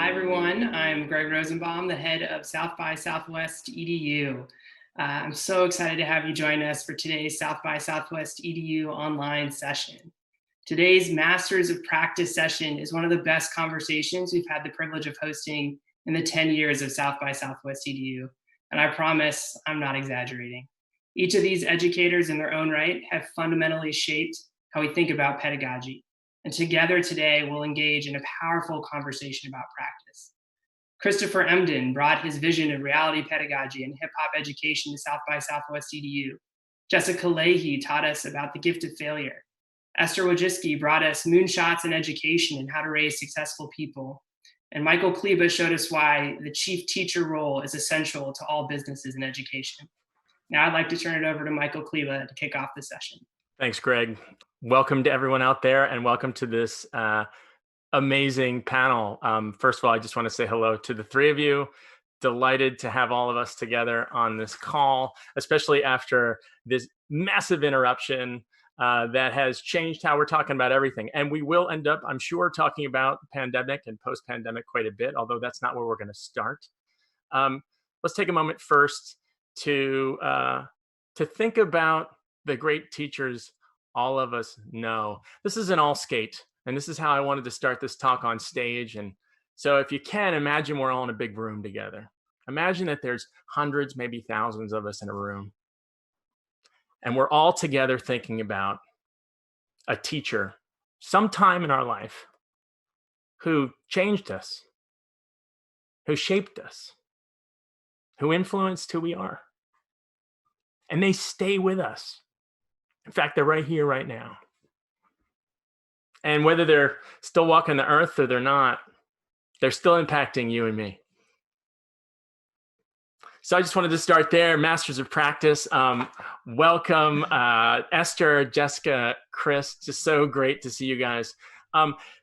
Hi, everyone. I'm Greg Rosenbaum, the head of South by Southwest EDU. I'm so excited to have you join us for today's South by Southwest EDU online session. Today's Masters of Practice session is one of the best conversations we've had the privilege of hosting in the 10 years of South by Southwest EDU, and I promise I'm not exaggerating. Each of these educators in their own right have fundamentally shaped how we think about pedagogy. And together today, we'll engage in a powerful conversation about practice. Christopher Emdin brought his vision of reality pedagogy and hip-hop education to South by Southwest EDU. Jessica Lahey taught us about the gift of failure. Esther Wojcicki brought us moonshots in education and how to raise successful people. And Michael Kleba showed us why the chief teacher role is essential to all businesses in education. Now I'd like to turn it over to Michael Kleba to kick off the session. Thanks, Greg. Welcome to everyone out there, and welcome to this amazing panel. First of all, I just want to say hello to the three of you. Delighted to have all of us together on this call, especially after this massive interruption that has changed how we're talking about everything. And we will end up, I'm sure, talking about pandemic and post-pandemic quite a bit, although that's not where we're going to start. Let's take a moment first to think about the great teachers all of us know. This is an all skate, and this is how I wanted to start this talk on stage. And so if you can imagine, we're all in a big room together. Imagine that there's hundreds, maybe thousands of us in a room. And we're all together thinking about a teacher sometime in our life who changed us, who shaped us, who influenced who we are. And they stay with us. In fact, they're right here, right now. And whether they're still walking the earth or they're not, they're still impacting you and me. So I just wanted to start there. Masters of Practice. Welcome, Esther, Jessica, Chris. Just so great to see you guys.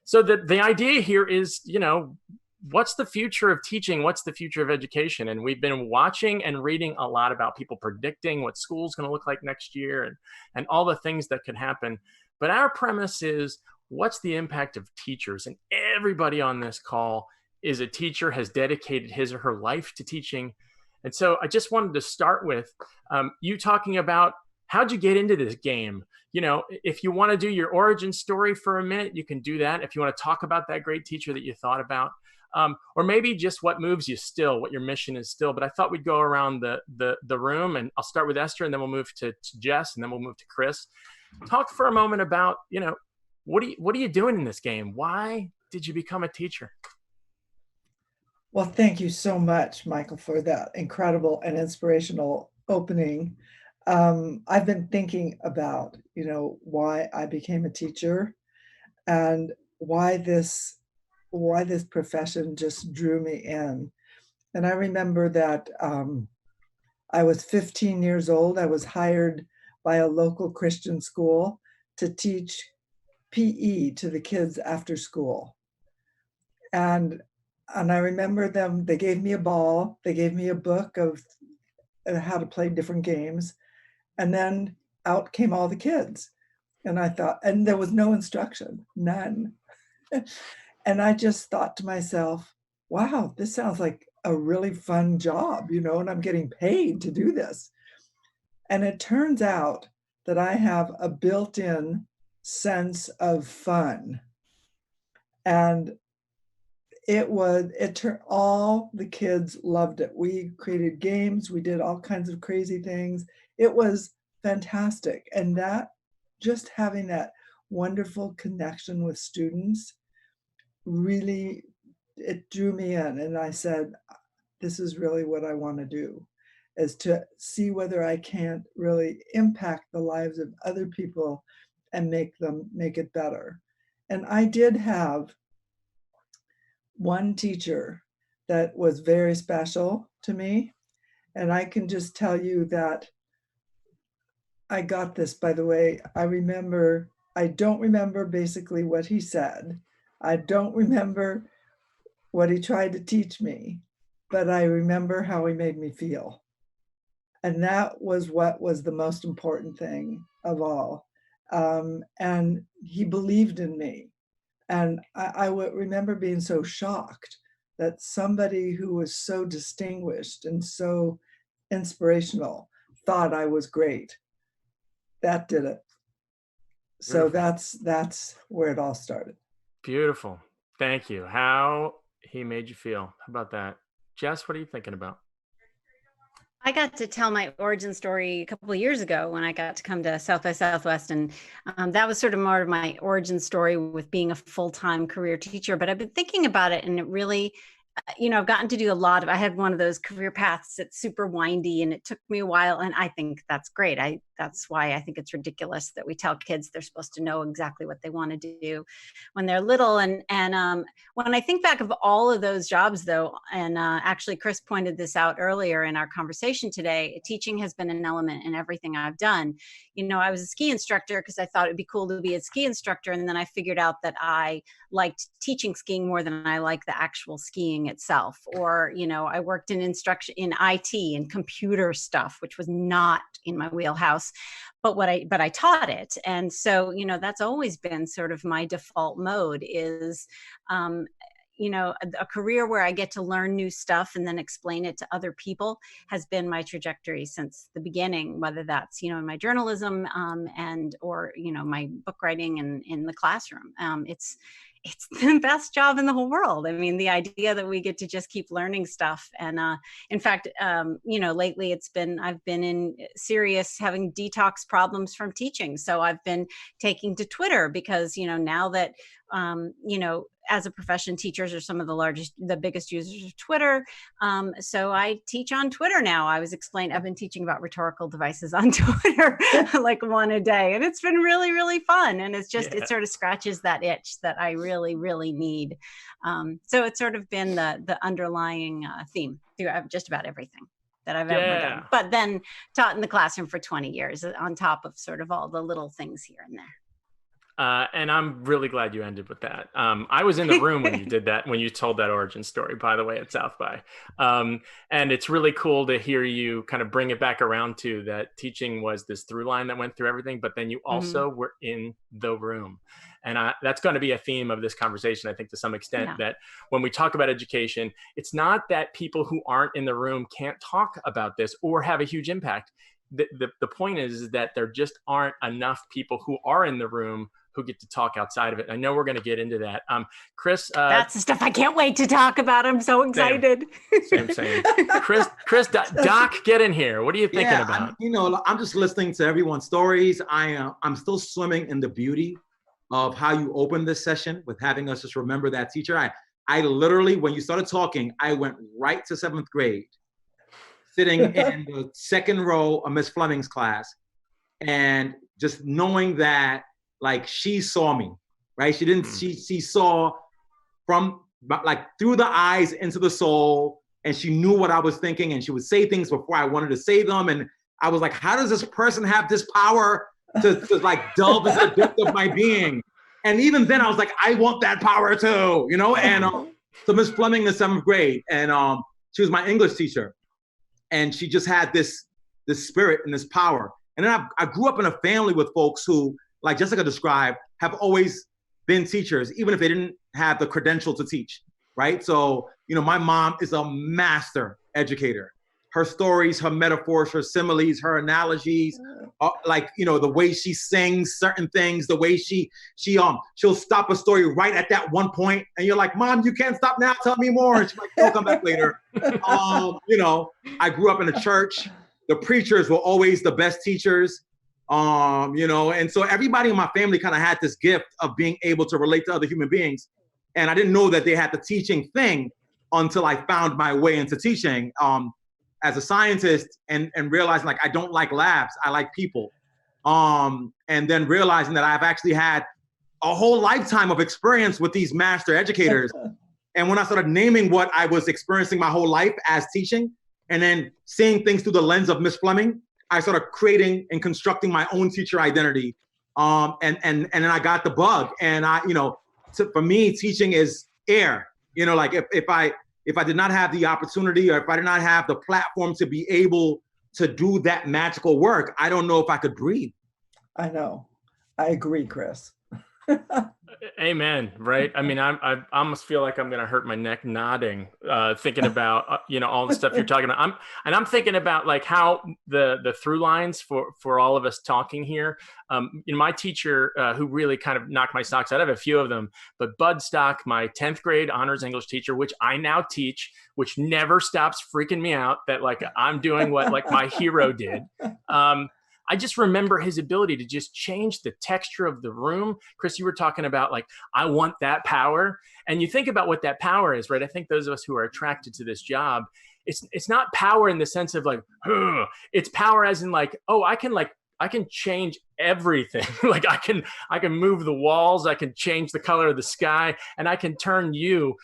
So the idea here is, what's the future of teaching? What's the future of education? And we've been watching and reading a lot about people predicting what school's going to look like next year and all the things that could happen. But our premise is, what's the impact of teachers? And everybody on this call is a teacher, has dedicated his or her life to teaching. And so I just wanted to start with you talking about, how'd you get into this game? If you want to do your origin story for a minute, you can do that. If you want to talk about that great teacher that you thought about. Or maybe just what moves you still, what your mission is still. But I thought we'd go around the room, and I'll start with Esther, and then we'll move to Jess, and then we'll move to Chris. Talk for a moment about, what are you doing in this game? Why did you become a teacher? Well, thank you so much, Michael, for that incredible and inspirational opening. I've been thinking about, why I became a teacher and why this profession just drew me in. And I remember that I was 15 years old. I was hired by a local Christian school to teach PE to the kids after school. And I remember they gave me a ball, they gave me a book of how to play different games, and then out came all the kids. And I thought, and there was no instruction, none. And I just thought to myself, wow, this sounds like a really fun job, and I'm getting paid to do this. And it turns out that I have a built-in sense of fun. And all the kids loved it. We created games, we did all kinds of crazy things. It was fantastic. And just having that wonderful connection with students, really, it drew me in. And I said, this is really what I want to do, is to see whether I can't really impact the lives of other people and make it better. And I did have one teacher that was very special to me. And I can just tell you that I got this, by the way. I don't remember basically what he said. I don't remember what he tried to teach me, but I remember how he made me feel. And that was what was the most important thing of all. And he believed in me. And I would remember being so shocked that somebody who was so distinguished and so inspirational thought I was great. That did it. So that's where it all started. Beautiful. Thank you. How he made you feel. How about that? Jess, what are you thinking about? I got to tell my origin story a couple of years ago when I got to come to South by Southwest. And that was sort of more of my origin story with being a full-time career teacher. But I've been thinking about it, and it really, I've gotten to do a lot of, I had one of those career paths that's super windy, and it took me a while. And I think that's great. That's why I think it's ridiculous that we tell kids they're supposed to know exactly what they want to do when they're little. And when I think back of all of those jobs, though, and actually Chris pointed this out earlier in our conversation today, teaching has been an element in everything I've done. I was a ski instructor because I thought it'd be cool to be a ski instructor. And then I figured out that I liked teaching skiing more than I liked the actual skiing itself. Or, I worked in instruction in IT and computer stuff, which was not in my wheelhouse, but I taught it. And so, that's always been sort of my default mode is, a career where I get to learn new stuff and then explain it to other people has been my trajectory since the beginning, whether that's, in my journalism or my book writing and in the classroom. It's the best job in the whole world. I mean, the idea that we get to just keep learning stuff. And in fact, lately I've been in serious having detox problems from teaching. So I've been taking to Twitter because, now that, as a profession, teachers are some of the biggest users of Twitter. So I teach on Twitter now. I've been teaching about rhetorical devices on Twitter, like one a day. And it's been really, really fun. And it's just, It sort of scratches that itch that I really, really need. So it's sort of been the underlying theme through just about everything that I've ever done. But then taught in the classroom for 20 years on top of sort of all the little things here and there. And I'm really glad you ended with that. I was in the room when you did that, when you told that origin story, by the way, at South by. And it's really cool to hear you kind of bring it back around to that teaching was this through line that went through everything, but then you also were in the room. And that's going to be a theme of this conversation, I think, to some extent, that when we talk about education, it's not that people who aren't in the room can't talk about this or have a huge impact. The point is that there just aren't enough people who are in the room who get to talk outside of it. I know we're going to get into that. Chris, that's the stuff I can't wait to talk about. I'm so excited. Same. Chris, Doc, get in here. What are you thinking about? I'm just listening to everyone's stories. I'm still swimming in the beauty of how you opened this session with having us just remember that teacher. I literally, when you started talking, I went right to 7th grade, sitting in the second row of Miss Fleming's class, and just knowing that, like, she saw me, right? She didn't, she saw from, like, through the eyes into the soul, and she knew what I was thinking, and she would say things before I wanted to say them. And I was like, how does this person have this power to like delve into the depth of my being? And even then I was like, I want that power too, And so Miss Fleming in the 7th grade, and she was my English teacher, and she just had this spirit and this power. And then I grew up in a family with folks who, like Jessica described, have always been teachers, even if they didn't have the credential to teach, right? So, my mom is a master educator. Her stories, her metaphors, her similes, her analogies, the way she sings certain things, the way she'll stop a story right at that one point, and you're like, Mom, you can't stop now, tell me more. And she's like, I'll come back later. I grew up in a church. The preachers were always the best teachers. And so everybody in my family kind of had this gift of being able to relate to other human beings. And I didn't know that they had the teaching thing until I found my way into teaching as a scientist and realizing, like, I don't like labs, I like people. And then realizing that I've actually had a whole lifetime of experience with these master educators. And when I started naming what I was experiencing my whole life as teaching, and then seeing things through the lens of Miss Fleming, I started creating and constructing my own teacher identity. And then I got the bug. And for me, teaching is air. Like if I did not have the opportunity, or if I did not have the platform to be able to do that magical work, I don't know if I could breathe. I know. I agree, Chris. Amen. Right. I mean, I almost feel like I'm going to hurt my neck nodding, thinking about, all the stuff you're talking about. I'm thinking about like how the through lines for all of us talking here. My teacher, who really kind of knocked my socks out, I have a few of them, but Bud Stock, my 10th grade honors English teacher, which I now teach, which never stops freaking me out that like I'm doing what like my hero did. I just remember his ability to just change the texture of the room. Chris, you were talking about like, I want that power. And you think about what that power is, right? I think those of us who are attracted to this job, it's not power in the sense of like, it's power as in like, oh, I can change everything. Like I can move the walls, I can change the color of the sky, and I can turn you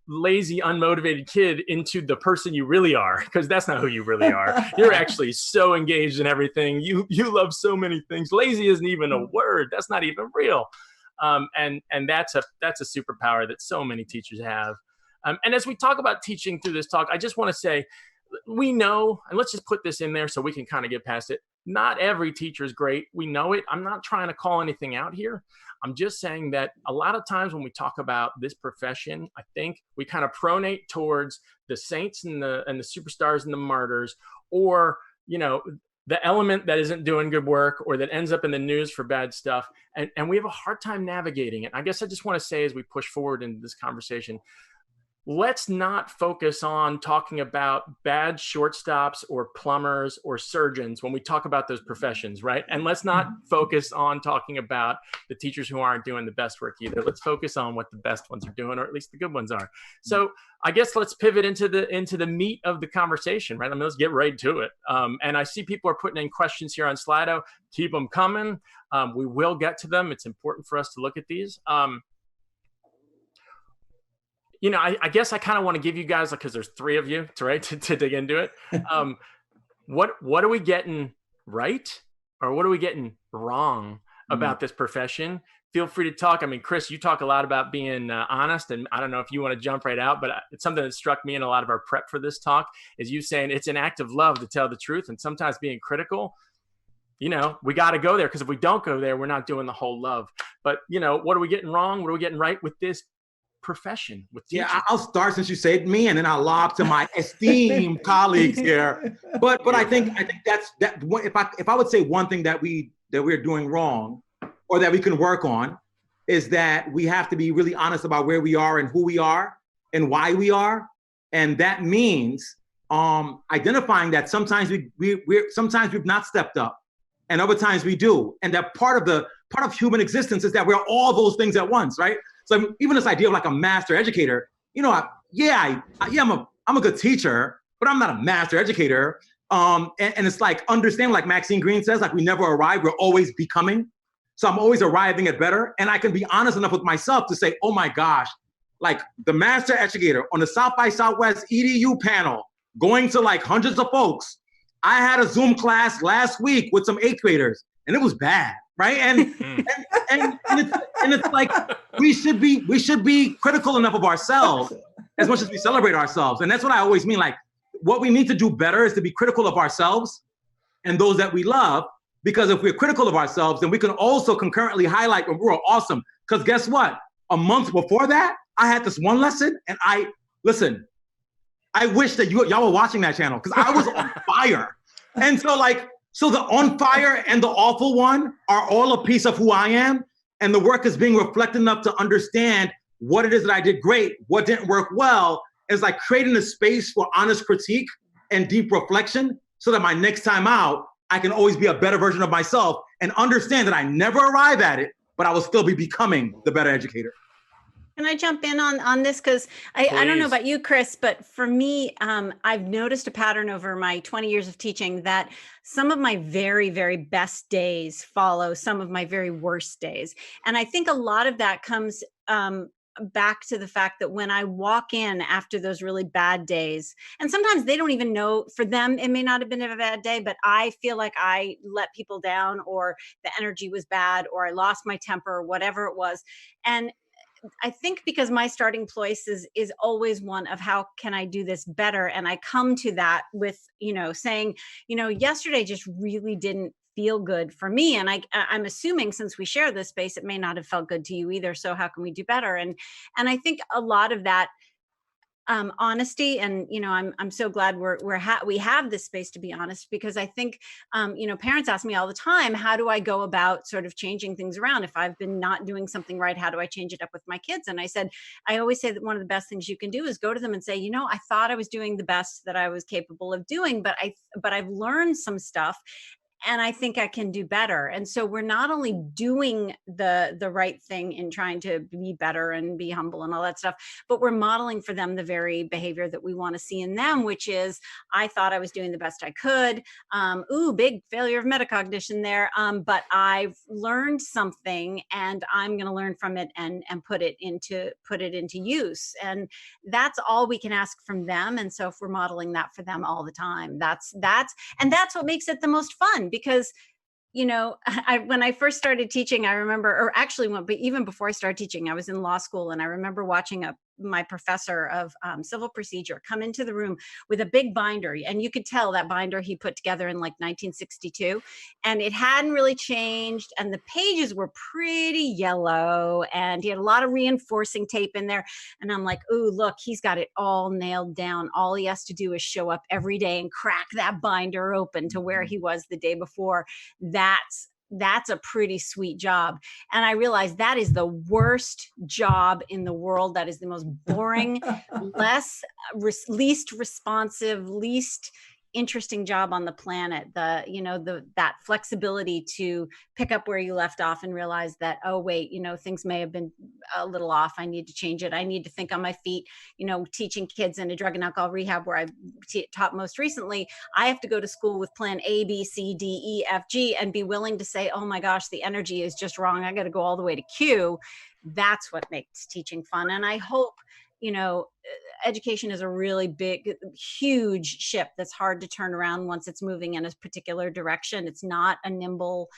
lazy, unmotivated kid into the person you really are, because that's not who you really are. You're actually so engaged in everything. You love so many things. Lazy isn't even a word. That's not even real. And that's a superpower that so many teachers have. And as we talk about teaching through this talk, I just want to say, we know, and let's just put this in there so we can kind of get past it. Not every teacher is great. We know it. I'm not trying to call anything out here. I'm just saying that a lot of times when we talk about this profession, I think we kind of pronate towards the saints and the superstars and the martyrs, or, the element that isn't doing good work or that ends up in the news for bad stuff. And we have a hard time navigating it. I guess I just want to say, as we push forward into this conversation, let's not focus on talking about bad shortstops or plumbers or surgeons when we talk about those professions, right? And let's not focus on talking about the teachers who aren't doing the best work either. Let's focus on what the best ones are doing, or at least the good ones are. So I guess let's pivot into the meat of the conversation, right? I mean, let's get right to it. And I see people are putting in questions here on Slido. Keep them coming. We will get to them. It's important for us to look at these. I guess I kind of want to give you guys, because there's three of you, to dig into it. What are we getting right, or what are we getting wrong about this profession? Feel free to talk. I mean, Chris, you talk a lot about being honest, and I don't know if you want to jump right out, but it's something that struck me in a lot of our prep for this talk, is you saying it's an act of love to tell the truth, and sometimes being critical. We got to go there, because if we don't go there, we're not doing the whole love. But, what are we getting wrong? What are we getting right with this profession, with teaching? Yeah, I'll start since you said me, and then I'll lob to my esteemed colleagues here. But I think that's that. If I would say one thing that we're doing wrong, or that we can work on, is that we have to be really honest about where we are and who we are and why we are, and that means identifying that sometimes sometimes we've not stepped up, and other times we do, and that part of human existence is that we're all those things at once, right? So even this idea of like a master educator, I'm a good teacher, but I'm not a master educator. And it's like understanding, like Maxine Green says, like we never arrive, we're always becoming. So I'm always arriving at better. And I can be honest enough with myself to say, oh my gosh, like the master educator on the South by Southwest EDU panel, going to like hundreds of folks. I had a Zoom class last week with some 8th graders, and it was bad. Right. And it's like we should be critical enough of ourselves as much as we celebrate ourselves. And that's what I always mean. Like, what we need to do better is to be critical of ourselves and those that we love, because if we're critical of ourselves, then we can also concurrently highlight when we're awesome. Because guess what? A month before that, I had this one lesson, and I wish that y'all were watching that channel, because I was on fire. And so the on fire and the awful one are all a piece of who I am. And the work is being reflected enough to understand what it is that I did great, what didn't work well. It's like creating a space for honest critique and deep reflection, so that my next time out, I can always be a better version of myself and understand that I never arrive at it, but I will still be becoming the better educator. Can I jump in on this? Because I don't know about you, Chris, but for me, I've noticed a pattern over my 20 years of teaching that some of my very, very best days follow some of my very worst days. And I think a lot of that comes back to the fact that when I walk in after those really bad days, and sometimes they don't even know, for them, it may not have been a bad day, but I feel like I let people down, or the energy was bad, or I lost my temper, or whatever it was. And I think because my starting place is always one of how can I do this better? And I come to that with, saying, yesterday just really didn't feel good for me. And I'm assuming since we share this space, it may not have felt good to you either. So how can we do better? And I think a lot of that honesty, and I'm so glad we have this space to be honest, because I think parents ask me all the time, how do I go about sort of changing things around? If I've been not doing something right, how do I change it up with my kids? And I always say that one of the best things you can do is go to them and say, I thought I was doing the best that I was capable of doing, but I've learned some stuff, and I think I can do better. And so we're not only doing the right thing in trying to be better and be humble and all that stuff, but we're modeling for them the very behavior that we want to see in them, which is, I thought I was doing the best I could. Big failure of metacognition there. But I've learned something, and I'm going to learn from it and put it into use. And that's all we can ask from them. And so if we're modeling that for them all the time, that's what makes it the most fun. Because, when I first started teaching, I remember, or actually, but even before I started teaching, I was in law school, and I remember watching my professor of civil procedure come into the room with a big binder, and you could tell that binder he put together in like 1962, and it hadn't really changed, and the pages were pretty yellow, and he had a lot of reinforcing tape in there, and I'm like, ooh, look, he's got it all nailed down. All he has to do is show up every day and crack that binder open to where he was the day before. That's a pretty sweet job. And I realized that is the worst job in the world. That is the most boring, least responsive, least interesting job on the planet. That flexibility to pick up where you left off and realize that, oh wait, things may have been a little off. I need to change it. I need to think on my feet. Teaching kids in a drug and alcohol rehab where I taught most recently, I have to go to school with plan A, B, C, D, E, F, G, and be willing to say, oh my gosh, the energy is just wrong. I got to go all the way to Q. That's what makes teaching fun. And I hope, education is a really big, huge ship that's hard to turn around once it's moving in a particular direction. It's not a nimble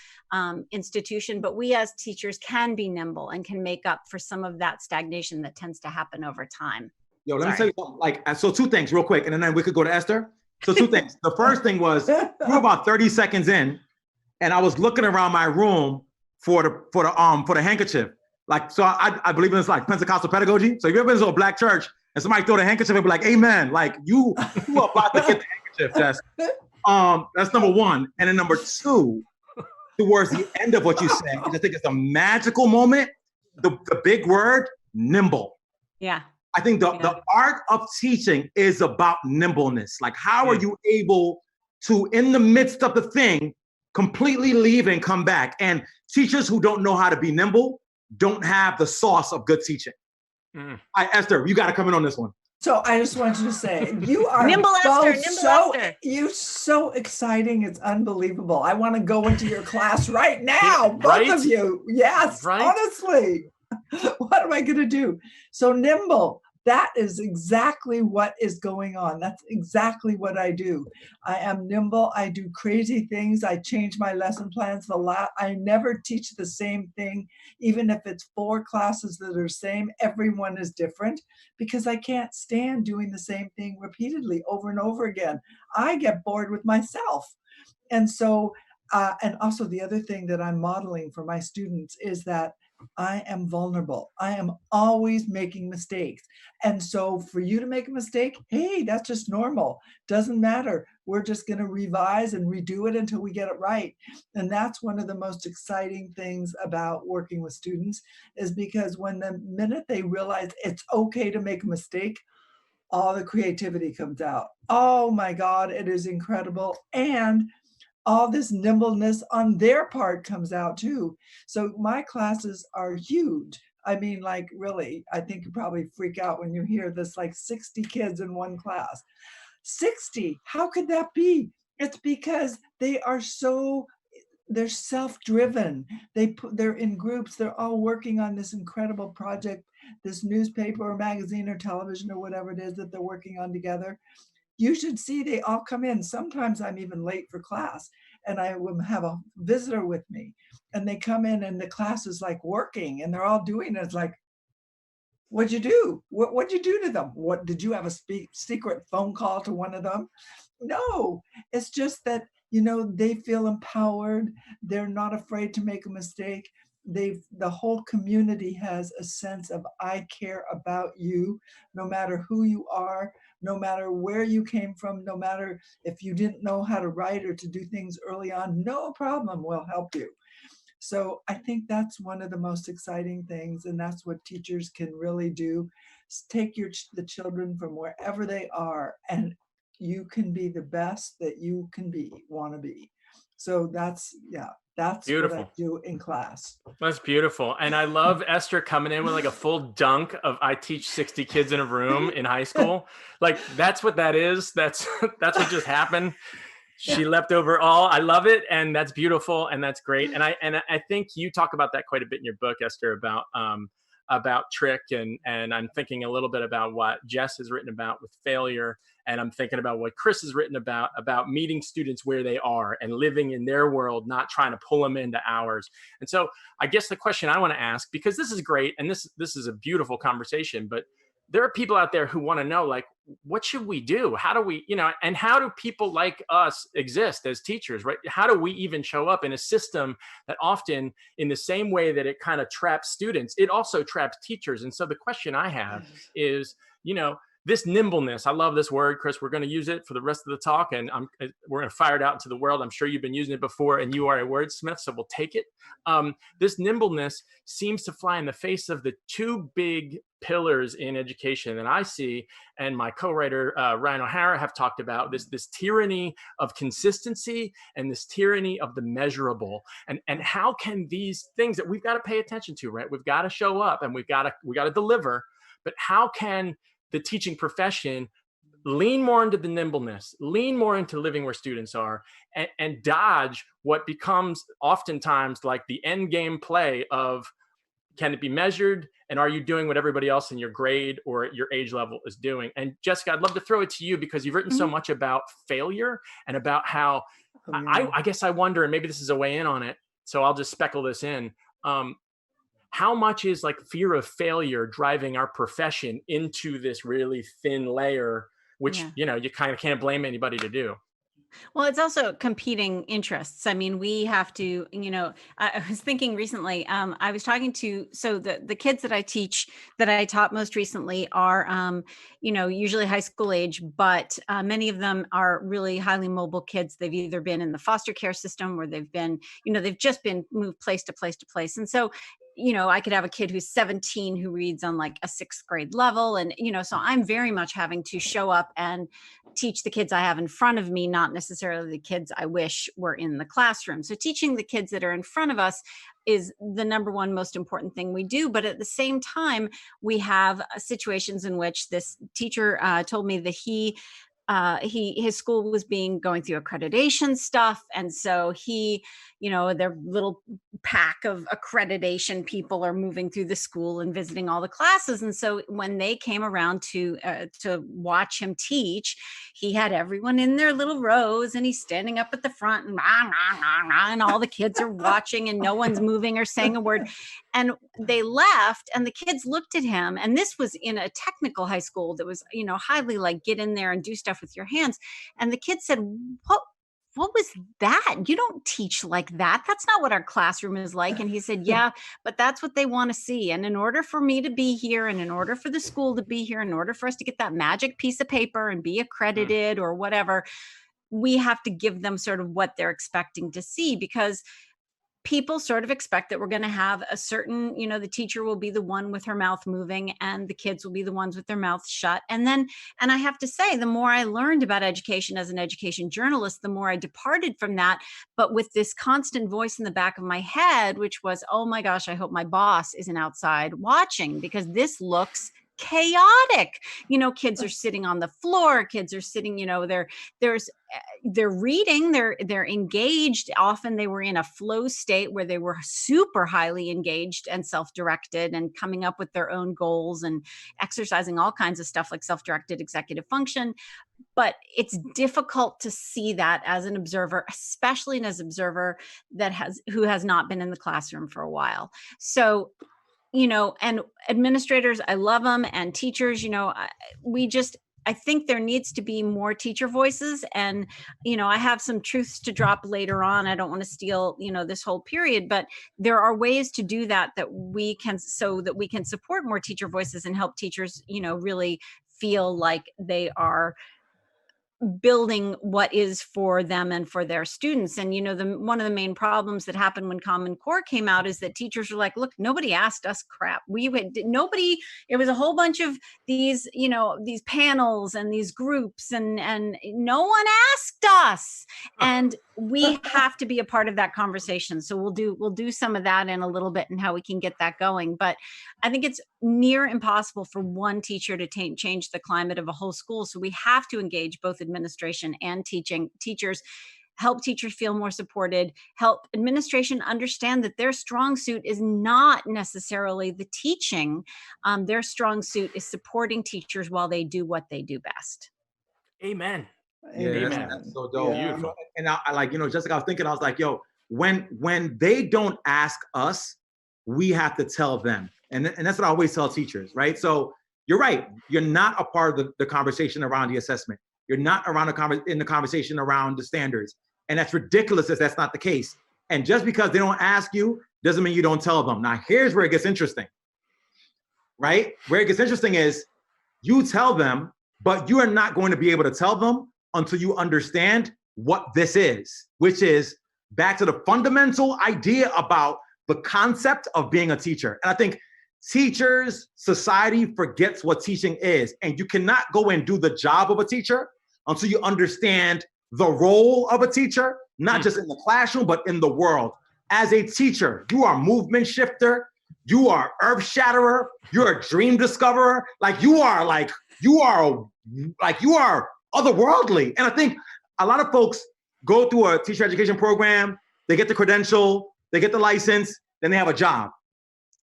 institution, but we as teachers can be nimble and can make up for some of that stagnation that tends to happen over time. Yo, let me tell you something. So two things real quick, and then we could go to Esther. So two things. The first thing was, we were about 30 seconds in, and I was looking around my room for the handkerchief. So I believe in this like Pentecostal pedagogy. So if you've ever been to a black church and somebody throw the handkerchief and be like, amen, like you are about to get the handkerchief, Jess. That's number one. And then number two, towards the end of what you said, I think it's a magical moment. The big word, nimble. Yeah. I think the art of teaching is about nimbleness. Like, how are you able to, in the midst of the thing, completely leave and come back? And teachers who don't know how to be nimble don't have the sauce of good teaching. Esther, you got to come in on this one. So I just wanted to say, you are you're so exciting. It's unbelievable. I want to go into your class right now. Both of you. Yes, honestly. What am I going to do? So nimble. That is exactly what is going on. That's exactly what I do. I am nimble. I do crazy things. I change my lesson plans a lot. I never teach the same thing, even if it's 4 classes that are the same. Everyone is different because I can't stand doing the same thing repeatedly over and over again. I get bored with myself. And so, and also the other thing that I'm modeling for my students is that I am vulnerable. I am always making mistakes. And so for you to make a mistake, hey, that's just normal. Doesn't matter. We're just going to revise and redo it until we get it right. And that's one of the most exciting things about working with students, is because when the minute they realize it's okay to make a mistake, all the creativity comes out. Oh my God, it is incredible. And all this nimbleness on their part comes out too. So my classes are huge. I mean, like really, I think you probably freak out when you hear this, like 60 kids in one class. 60, how could that be? It's because they're self-driven. They're in groups. They're all working on this incredible project, this newspaper or magazine or television or whatever it is that they're working on together. You should see they all come in. Sometimes I'm even late for class and I will have a visitor with me and they come in and the class is like working and they're all doing it. It's like, what'd you do? What'd you do to them? What, did you have a secret phone call to one of them? No, it's just that they feel empowered. They're not afraid to make a mistake. The whole community has a sense of, I care about you, no matter who you are, no matter where you came from, no matter if you didn't know how to write or to do things early on, no problem, we'll help you. So I think that's one of the most exciting things, and that's what teachers can really do. Take the children from wherever they are, and you can be the best that you can want to be. So that's Beautiful. what I do in class. That's beautiful. And I love Esther coming in with like a full dunk of, I teach 60 kids in a room in high school. Like, that's what that is. That's what just happened. She leapt over all. I love it. And that's beautiful. And that's great. And I think you talk about that quite a bit in your book, Esther, about trick. And I'm thinking a little bit about what Jess has written about with failure. And I'm thinking about what Chris has written about meeting students where they are and living in their world, not trying to pull them into ours. And so I guess the question I want to ask, because this is great, and this is a beautiful conversation, but there are people out there who want to know, like, what should we do? How do we, and how do people like us exist as teachers, right? How do we even show up in a system that often, in the same way that it kind of traps students, it also traps teachers? And so the question I have is, this nimbleness. I love this word, Chris. We're going to use it for the rest of the talk, and we're going to fire it out into the world. I'm sure you've been using it before, and you are a wordsmith, so we'll take it. This nimbleness seems to fly in the face of the two big pillars in education that I see, and my co-writer Ryan O'Hara have talked about, this tyranny of consistency and this tyranny of the measurable. And how can these things that we've got to pay attention to, right? We've got to show up and we got to deliver, but how can the teaching profession lean more into the nimbleness, lean more into living where students are, and dodge what becomes oftentimes like the end game play of, can it be measured? And are you doing what everybody else in your grade or your age level is doing? And Jessica, I'd love to throw it to you, because you've written so much about failure and about how, I guess I wonder, and maybe this is a way in on it, so I'll just speckle this in. How much is like fear of failure driving our profession into this really thin layer, which, you kind of can't blame anybody to do? Well, it's also competing interests. I mean, we have to, I was thinking recently, I was talking to, so the kids that I teach, that I taught most recently are, usually high school age, but many of them are really highly mobile kids. They've either been in the foster care system, or they've been, they've just been moved place to place to place. And so, I could have a kid who's 17 who reads on like a 6th grade level. And, so I'm very much having to show up and teach the kids I have in front of me, not necessarily the kids I wish were in the classroom. So teaching the kids that are in front of us is the number one most important thing we do. But at the same time, we have situations in which this teacher told me that his school was going through accreditation stuff. And so their little pack of accreditation people are moving through the school and visiting all the classes. And so when they came around to watch him teach, he had everyone in their little rows, and he's standing up at the front, and all the kids are watching, and no one's moving or saying a word. And they left, and the kids looked at him, and this was in a technical high school that was, highly like, get in there and do stuff with your hands. And the kids said, what was that? You don't teach like that. That's not what our classroom is like. And he said, yeah, but that's what they want to see. And in order for me to be here, and in order for the school to be here, in order for us to get that magic piece of paper and be accredited or whatever, we have to give them sort of what they're expecting to see, because people sort of expect that we're going to have a certain, the teacher will be the one with her mouth moving, and the kids will be the ones with their mouths shut. And I have to say, the more I learned about education as an education journalist, the more I departed from that, but with this constant voice in the back of my head, which was, oh my gosh, I hope my boss isn't outside watching, because this looks chaotic. Kids are sitting on the floor, kids are sitting, they're reading, they're engaged. Often they were in a flow state where they were super highly engaged and self-directed, and coming up with their own goals and exercising all kinds of stuff like self-directed executive function. But it's difficult to see that as an observer, especially as an observer who has not been in the classroom for a while. So and administrators, I love them, and teachers, I think there needs to be more teacher voices. And, I have some truths to drop later on. I don't want to steal, this whole period, but there are ways to do that we can support more teacher voices and help teachers, really feel like they are building what is for them and for their students. And one of the main problems that happened when Common Core came out is that teachers were like, look, nobody asked us crap. It was a whole bunch of these these panels and these groups, and no one asked us, and we have to be a part of that conversation. So we'll do some of that in a little bit and how we can get that going. But I think it's near impossible for one teacher to change the climate of a whole school. So we have to engage both administration and teachers, help teachers feel more supported, help administration understand that their strong suit is not necessarily the teaching. Their strong suit is supporting teachers while they do what they do best. Amen. Yeah, Amen. that's so dope. Yeah. Beautiful. And I Jessica, I was thinking, I was like, yo, when they don't ask us, we have to tell them. And that's what I always tell teachers, right? So you're right. You're not a part of the conversation around the assessment. You're not in the conversation around the standards. And that's ridiculous if that's not the case. And just because they don't ask you doesn't mean you don't tell them. Now, here's where it gets interesting, right? Where it gets interesting is you tell them, but you are not going to be able to tell them until you understand what this is, which is back to the fundamental idea about the concept of being a teacher. And I think teachers, society forgets what teaching is. And you cannot go and do the job of a teacher until you understand the role of a teacher, not just in the classroom, but in the world. As a teacher, you are movement shifter, you are earth shatterer, you're a dream discoverer, you are otherworldly. And I think a lot of folks go through a teacher education program, they get the credential, they get the license, then they have a job.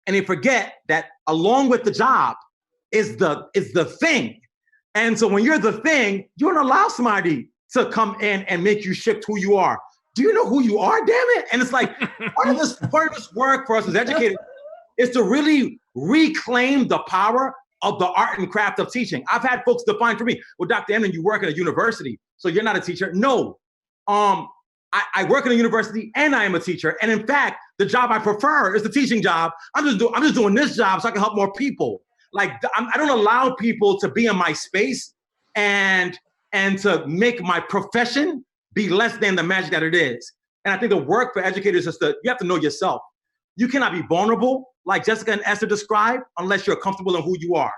And they forget that along with the job is the thing. And so when you're the thing, you don't allow somebody to come in and make you shift who you are. Do you know who you are, damn it? And it's like, part of this work for us as educators is to really reclaim the power of the art and craft of teaching. I've had folks define for me, well, Dr. Emdin, you work at a university, so you're not a teacher. No, I work in a university and I am a teacher. And in fact, the job I prefer is the teaching job. I'm just doing this job so I can help more people. I don't allow people to be in my space and to make my profession be less than the magic that it is. And I think the work for educators is you have to know yourself. You cannot be vulnerable like Jessica and Esther described unless you're comfortable in who you are.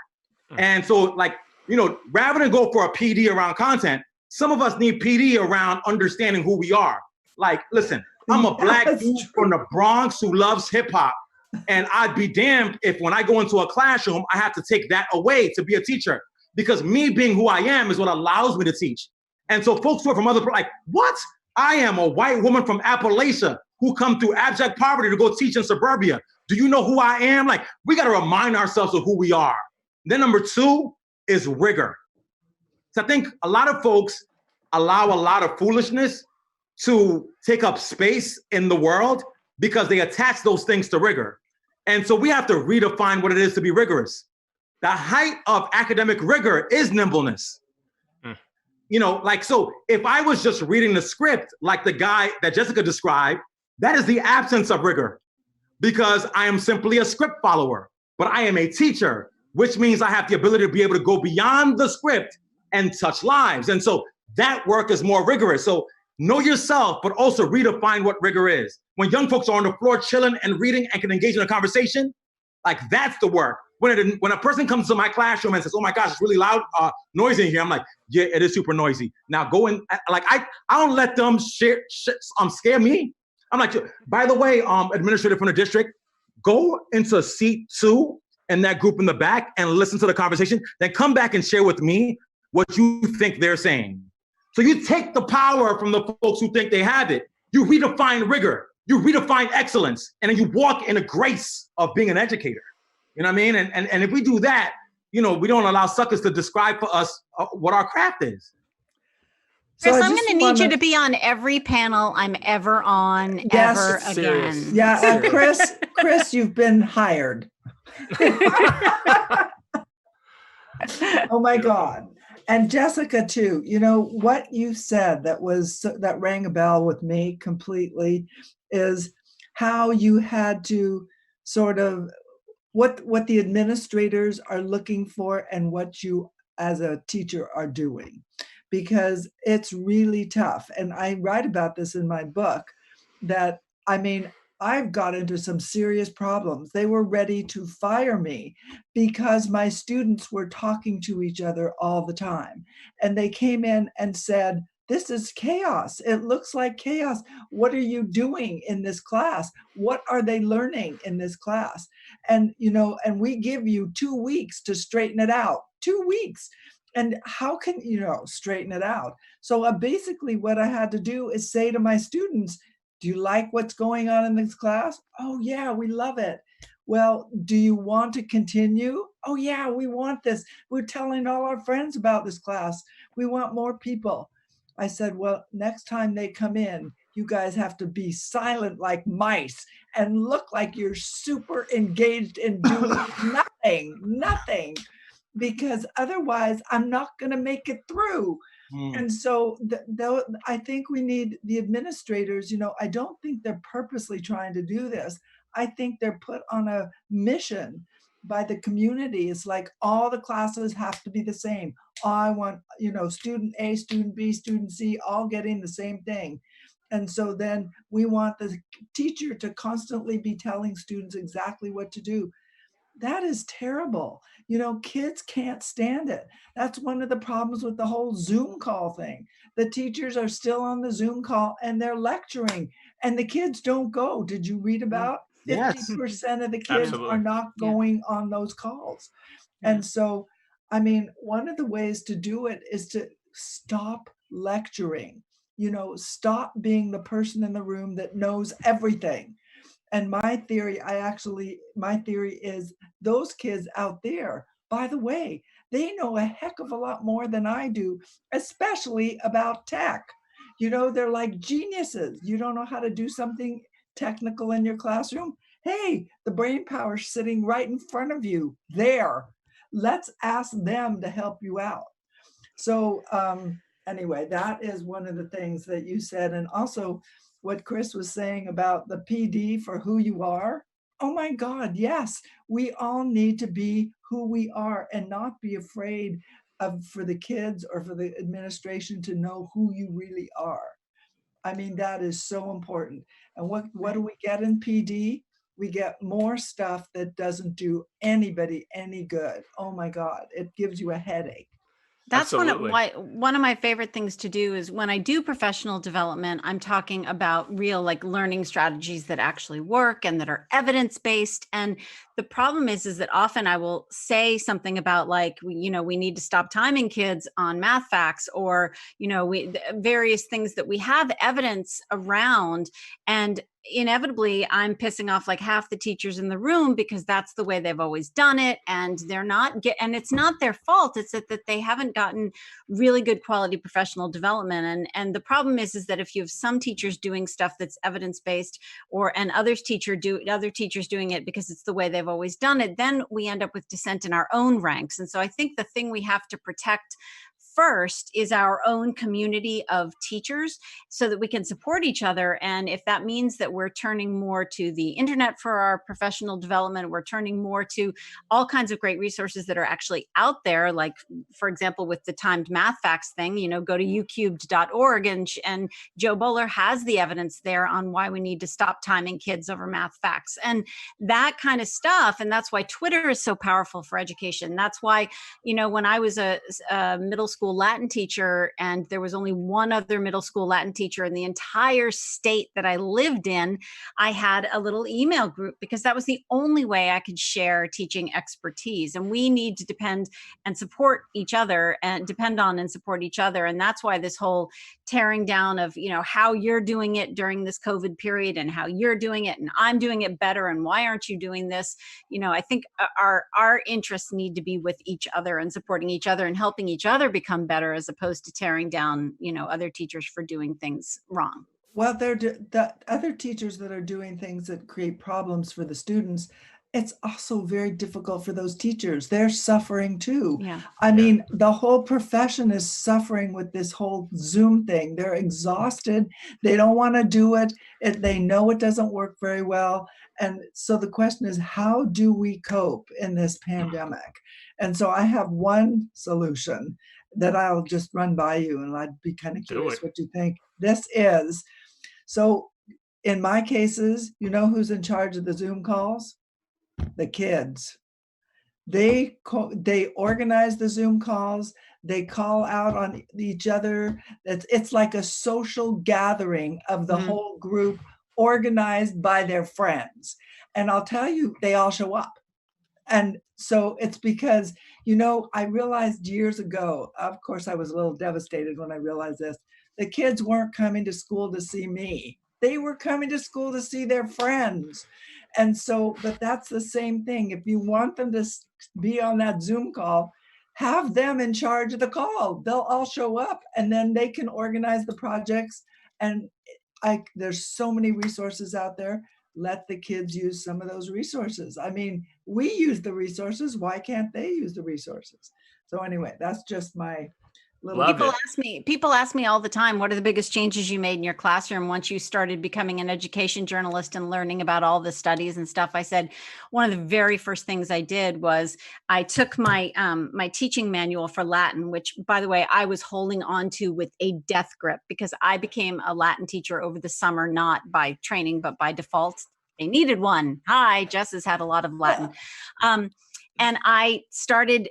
And so rather than go for a PD around content, some of us need PD around understanding who we are. Listen, I'm a black dude from the Bronx who loves hip hop. And I'd be damned if when I go into a classroom, I have to take that away to be a teacher, because me being who I am is what allows me to teach. And so folks who are from other, what? I am a white woman from Appalachia who come through abject poverty to go teach in suburbia. Do you know who I am? We got to remind ourselves of who we are. Then number two is rigor. So I think a lot of folks allow a lot of foolishness to take up space in the world because they attach those things to rigor. And so we have to redefine what it is to be rigorous. The height of academic rigor is nimbleness. So if I was just reading the script like the guy that Jessica described, that is the absence of rigor, because I am simply a script follower, but I am a teacher, which means I have the ability to be able to go beyond the script and touch lives. And so that work is more rigorous. So know yourself, but also redefine what rigor is. When young folks are on the floor chilling and reading and can engage in a conversation, that's the work. When a person comes to my classroom and says, oh my gosh, it's really loud, noisy in here, I'm like, yeah, it is super noisy. Now go in, I don't let them scare me. I'm like, by the way, administrator from the district, go into seat 2 in that group in the back and listen to the conversation, then come back and share with me what you think they're saying. So you take the power from the folks who think they have it. You redefine rigor, you redefine excellence, and then you walk in the grace of being an educator. You know what I mean? And if we do that, we don't allow suckers to describe for us what our craft is. Chris, I'm going to need you to be on every panel I'm ever on, ever again. Yeah, and Chris, you've been hired. Oh my God. And Jessica too, you know, what you said that rang a bell with me completely is how you had to sort of what the administrators are looking for and what you as a teacher are doing, because it's really tough. And I write about this in my book that, I mean, I've got into some serious problems. They were ready to fire me because my students were talking to each other all the time. And they came in and said, "This is chaos. It looks like chaos. What are you doing in this class? What are they learning in this class?" And, you know, and we give you 2 weeks to straighten it out. 2 weeks. And how can, you know, straighten it out? So basically what I had to do is say to my students, "Do you like what's going on in this class?" "Oh yeah, we love it." "Well, do you want to continue?" "Oh yeah, we want this. We're telling all our friends about this class. We want more people." I said, "Well, next time they come in, you guys have to be silent like mice and look like you're super engaged in doing nothing, because otherwise I'm not going to make it through." And so I think we need the administrators, you know, I don't think they're purposely trying to do this. I think they're put on a mission by the community. It's like all the classes have to be the same. I want, you know, student A, student B, student C, all getting the same thing. And so then we want the teacher to constantly be telling students exactly what to do. That is terrible. You know, kids can't stand it. That's one of the problems with the whole Zoom call thing. The teachers are still on the Zoom call and they're lecturing and the kids don't go. Did you read about Yes. 50% of the kids Absolutely. are not going on those calls? And so, I mean, one of the ways to do it is to stop lecturing, you know, stop being the person in the room that knows everything. And my theory is those kids out there, by the way, they know a heck of a lot more than I do, especially about tech. You know, they're like geniuses. You don't know how to do something technical in your classroom? Hey, the brain power is sitting right in front of you there. Let's ask them to help you out. So anyway, that is one of the things that you said. And also what Chris was saying about the PD for who you are. Oh my God, yes, we all need to be who we are and not be afraid for the kids or for the administration to know who you really are. I mean, that is so important. And what do we get in PD? We get more stuff that doesn't do anybody any good. Oh my God, it gives you a headache. That's Absolutely. one of my favorite things to do is when I do professional development, I'm talking about real like learning strategies that actually work and that are evidence-based. And the problem is that often I will say something about like, you know, we need to stop timing kids on math facts, or, you know, various things that we have evidence around. And inevitably I'm pissing off like half the teachers in the room because that's the way they've always done it. And they're not and it's not their fault. It's that they haven't gotten really good quality professional development. And the problem is that if you have some teachers doing stuff that's evidence-based and other teachers doing it because it's the way they've always done it, then we end up with dissent in our own ranks. And so I think the thing we have to protect first is our own community of teachers so that we can support each other. And if that means that we're turning more to the internet for our professional development, we're turning more to all kinds of great resources that are actually out there. Like, for example, with the timed math facts thing, you know, go to ucubed.org and Joe Bowler has the evidence there on why we need to stop timing kids over math facts and that kind of stuff. And that's why Twitter is so powerful for education. That's why, you know, when I was a middle school Latin teacher, and there was only one other middle school Latin teacher in the entire state that I lived in, I had a little email group because that was the only way I could share teaching expertise. And we need to depend and support each other and depend on and support each other. And that's why this whole tearing down of, you know, how you're doing it during this COVID period and how you're doing it and I'm doing it better and why aren't you doing this? You know, I think our interests need to be with each other and supporting each other and helping each other become better, as opposed to tearing down, you know, other teachers for doing things wrong. Well, the other teachers that are doing things that create problems for the students, it's also very difficult for those teachers. They're suffering too. Yeah. I mean, the whole profession is suffering with this whole Zoom thing. They're exhausted. They don't want to do it. They know it doesn't work very well. And so the question is, how do we cope in this pandemic? And so I have one solution that I'll just run by you, and I'd be kind of curious what you think. This is, so in my cases, you know who's in charge of the Zoom calls? The kids. They organize the Zoom calls. They call out on each other. It's like a social gathering of the whole group, organized by their friends. And I'll tell you, they all show up. And so it's because, you know, I realized years ago, of course, I was a little devastated when I realized this. The kids weren't coming to school to see me. They were coming to school to see their friends. And so, but that's the same thing. If you want them to be on that Zoom call, have them in charge of the call. They'll all show up, and then they can organize the projects. And there's so many resources out there. Let the kids use some of those resources. I mean, we use the resources. Why can't they use the resources? So anyway, that's just my little. People ask me all the time, what are the biggest changes you made in your classroom once you started becoming an education journalist and learning about all the studies and stuff? I said, one of the very first things I did was I took my my teaching manual for Latin, which, by the way, I was holding on to with a death grip, because I became a Latin teacher over the summer, not by training, but by default. They needed one. Hi, Jess has had a lot of Latin. And I started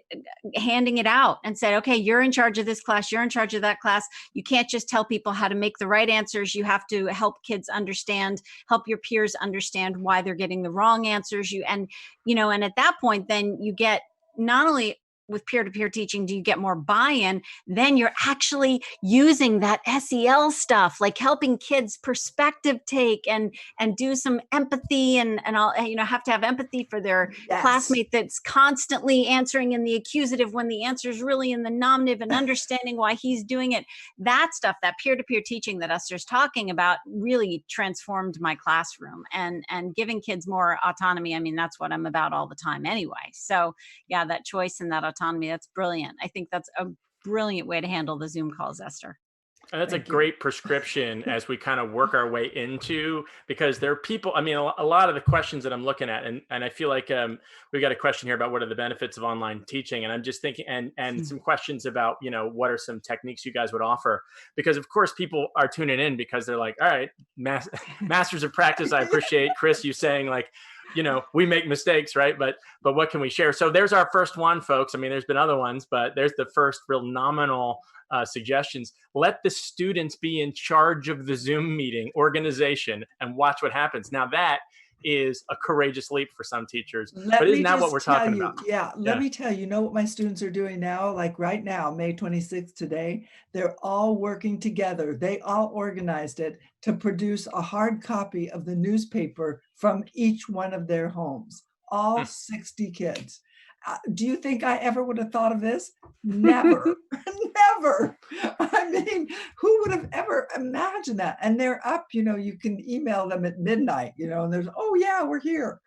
handing it out and said, okay, you're in charge of this class. You're in charge of that class. You can't just tell people how to make the right answers. You have to help kids understand, help your peers understand why they're getting the wrong answers. And at that point, then you get, not only with peer-to-peer teaching do you get more buy-in, then you're actually using that SEL stuff, like helping kids perspective take and do some empathy and I'll have to have empathy for their classmate that's constantly answering in the accusative when the answer is really in the nominative, and understanding why he's doing it. That stuff, that peer-to-peer teaching that Esther's talking about, really transformed my classroom and giving kids more autonomy. I mean, that's what I'm about all the time anyway. So yeah, that choice and that autonomy, that's brilliant. I think that's a brilliant way to handle the Zoom calls, Esther. And that's a great prescription as we kind of work our way into, because there are people, I mean, a lot of the questions that I'm looking at, and I feel like we've got a question here about what are the benefits of online teaching. And I'm just thinking, and some questions about, what are some techniques you guys would offer? Because of course people are tuning in because they're like, all right, masters of practice. I appreciate, Chris, you saying like, we make mistakes, right? But what can we share? So there's our first one, folks. I mean, there's been other ones, but there's the first real nominal suggestions. Let the students be in charge of the Zoom meeting organization and watch what happens. Now that is a courageous leap for some teachers, but isn't that what we're talking about? Yeah, let me tell you, what my students are doing now, like right now, May 26th today, they're all working together. They all organized it to produce a hard copy of the newspaper from each one of their homes, all 60 kids. Do you think I ever would have thought of this? Never, never. I mean, who would have ever imagined that? And they're up, you can email them at midnight, and there's, oh yeah, we're here.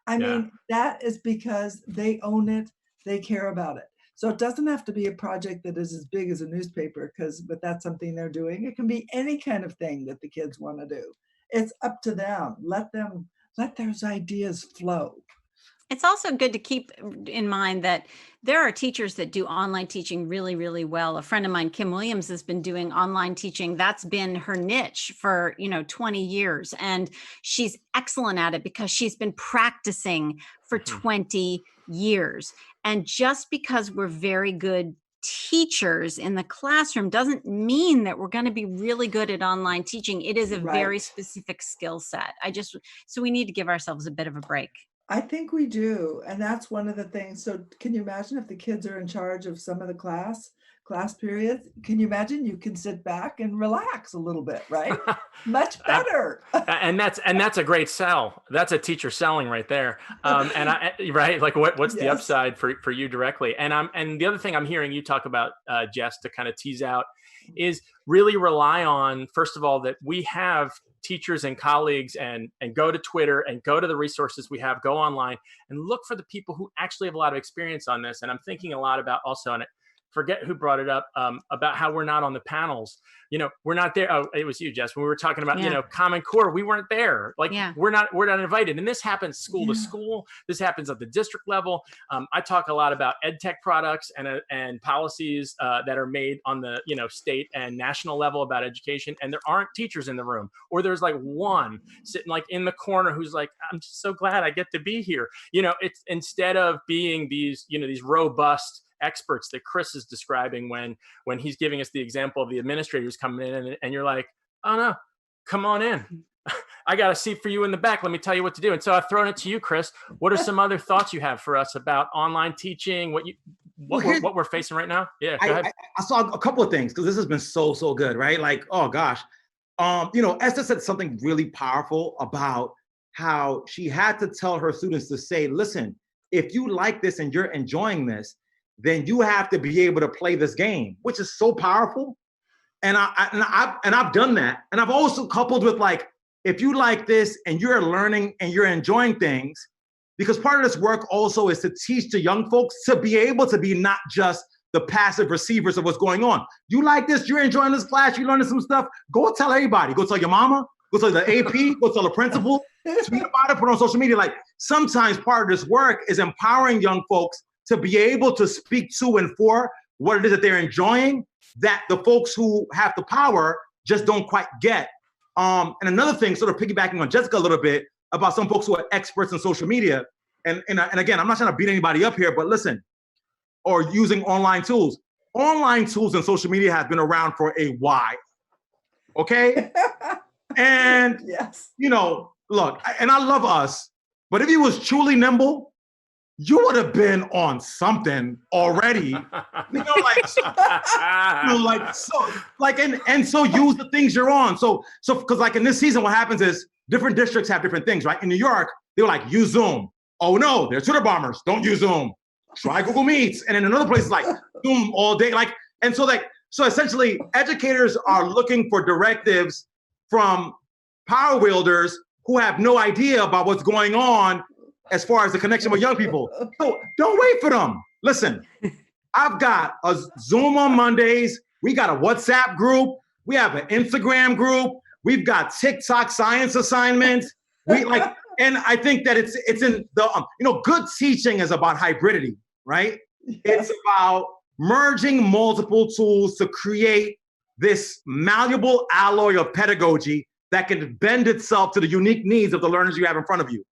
I mean, that is because they own it. They care about it. So it doesn't have to be a project that is as big as a newspaper, but that's something they're doing. It can be any kind of thing that the kids want to do. It's up to them. Let those ideas flow. It's also good to keep in mind that there are teachers that do online teaching really, really well. A friend of mine, Kim Williams, has been doing online teaching. That's been her niche for, 20 years. And she's excellent at it because she's been practicing for 20 years. And just because we're very good teachers in the classroom doesn't mean that we're going to be really good at online teaching. It is a very specific skill set. So we need to give ourselves a bit of a break. I think we do. And that's one of the things. So can you imagine if the kids are in charge of some of the class class periods, can you imagine? You can sit back and relax a little bit, right? Much better. And that's a great sell. That's a teacher selling right there. Right? Like what's the upside for you directly? And the other thing I'm hearing you talk about, Jess, to kind of tease out, is really rely on, first of all, that we have teachers and colleagues and go to Twitter and go to the resources we have, go online and look for the people who actually have a lot of experience on this. And I'm thinking a lot about also, and forget who brought it up, about how we're not on the panels. We're not there. Oh, it was you, Jess. When we were talking about, Common Core, we weren't there. Like we're not invited. And this happens school to school. This happens at the district level. I talk a lot about ed tech products and policies that are made on the, state and national level about education. And there aren't teachers in the room, or there's like one sitting like in the corner who's like, I'm just so glad I get to be here. It's instead of being these, these robust experts that Chris is describing when he's giving us the example of the administrators coming in and you're like, oh no, come on in. I got a seat for you in the back. Let me tell you what to do. And so I've thrown it to you, Chris. What are some other thoughts you have for us about online teaching, what we're facing right now? Yeah, go ahead. I saw a couple of things because this has been so good, right? Like, oh gosh. Esther said something really powerful about how she had to tell her students to say, listen, if you like this and you're enjoying this, then you have to be able to play this game, which is so powerful. And I've done that. And I've also coupled with like, if you like this and you're learning and you're enjoying things, because part of this work also is to teach the young folks to be able to be not just the passive receivers of what's going on. You like this, you're enjoying this class, you're learning some stuff, go tell everybody. Go tell your mama, go tell the AP, go tell the principal, tweet about it, put it on social media. Like sometimes part of this work is empowering young folks to be able to speak to and for what it is that they're enjoying, that the folks who have the power just don't quite get. And another thing, sort of piggybacking on Jessica a little bit, about some folks who are experts in social media, and again, I'm not trying to beat anybody up here, but listen, or using online tools. Online tools and social media has been around for a while, okay? And, look, and I love us, but if he was truly nimble, you would have been on something already, and so use the things you're on. So because like in this season, what happens is different districts have different things, right? In New York, they were like, use Zoom. Oh no, they're Twitter bombers. Don't use Zoom. Try Google Meets. And in another place, like Zoom all day. So essentially, educators are looking for directives from power wielders who have no idea about what's going on as far as the connection with young people. So don't wait for them. Listen, I've got a Zoom on Mondays. We got a WhatsApp group. We have an Instagram group. We've got TikTok science assignments. And I think that it's in the, good teaching is about hybridity, right? It's about merging multiple tools to create this malleable alloy of pedagogy that can bend itself to the unique needs of the learners you have in front of you.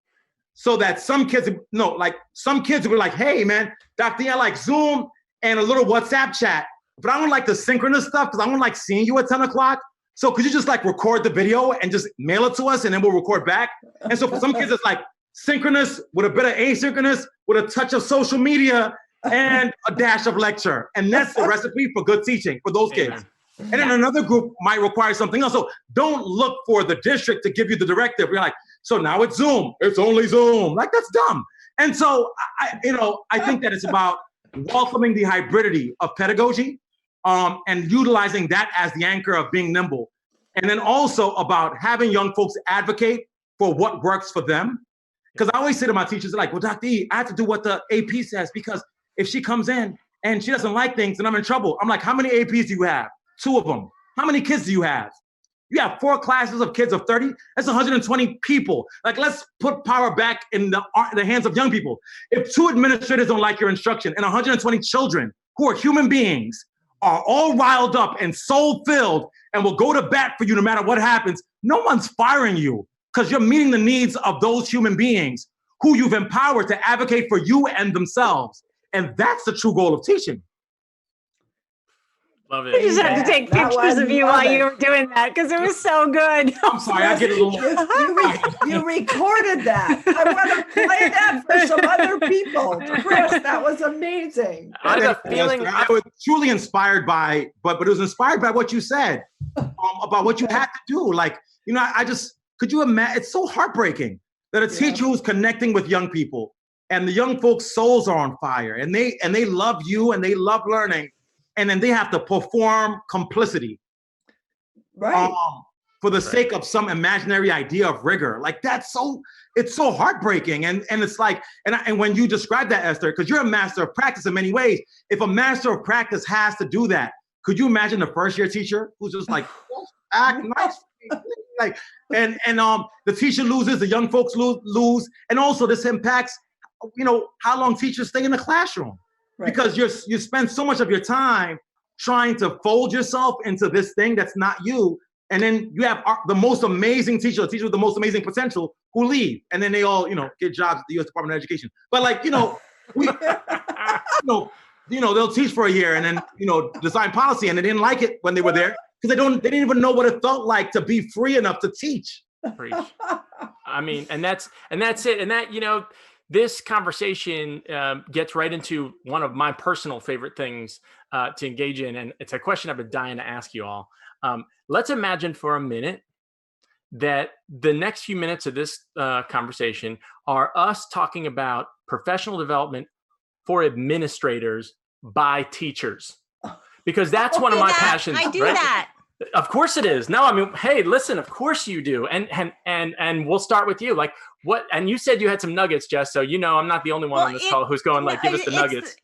So that some kids will be like, hey man, Dr. I like Zoom and a little WhatsApp chat, but I don't like the synchronous stuff because I don't like seeing you at 10 o'clock. So could you just like record the video and just mail it to us and then we'll record back? And so for some kids, it's like synchronous with a bit of asynchronous, with a touch of social media and a dash of lecture. And that's the recipe for good teaching for those kids. And then another group might require something else. So don't look for the district to give you the directive. You're like, so now it's Zoom. It's only Zoom. Like, that's dumb. And so, I think that it's about welcoming the hybridity of pedagogy and utilizing that as the anchor of being nimble. And then also about having young folks advocate for what works for them. Because I always say to my teachers, like, well, Dr. E, I have to do what the AP says, because if she comes in and she doesn't like things, then I'm in trouble. I'm like, how many APs do you have? 2 of them. How many kids do you have? You have 4 classes of kids of 30. That's 120 people. Like, let's put power back in the hands of young people. If 2 administrators don't like your instruction and 120 children who are human beings are all riled up and soul-filled and will go to bat for you no matter what happens, no one's firing you because you're meeting the needs of those human beings who you've empowered to advocate for you and themselves. And that's the true goal of teaching. Love I it. just had to take pictures of you while you were doing that because it was so good. I'm sorry, I get a little. You recorded that. I want to play that for some other people. Chris, that was amazing. I have a feeling I was truly inspired by, but it was inspired by what you said about what you had to do. Like, you know, I just, could you imagine? It's so heartbreaking that a teacher who's connecting with young people and the young folks' souls are on fire and they love you and they love learning. And then they have to perform complicity, Right. For the sake of some imaginary idea of rigor. Like it's so heartbreaking. And it's like, and when you describe that, Esther, because you're a master of practice in many ways, if a master of practice has to do that, could you imagine the first year teacher who's just like, act nice, like, and the teacher loses, the young folks lose, and also this impacts, you know, how long teachers stay in the classroom. Right. Because you spend so much of your time trying to fold yourself into this thing that's not you. And then you have the most amazing teacher with the most amazing potential who leave. And then they all, you know, get jobs at the U.S. Department of Education. But like, you know, they'll teach for a year and then, you know, design policy. And they didn't like it when they were there because they didn't even know what it felt like to be free enough to teach. Preach. I mean, and that's it. And that, you know, this conversation gets right into one of my personal favorite things to engage in. And it's a question I've been dying to ask you all. Let's imagine for a minute that the next few minutes of this conversation are us talking about professional development for administrators by teachers, because that's one of my passions. I do right? that. Of course it is. No, I mean, hey, listen, of course you do. And we'll start with you. Like what, and you said you had some nuggets, Jess. So, you know, I'm not the only one on this call who's going like, give us the nuggets.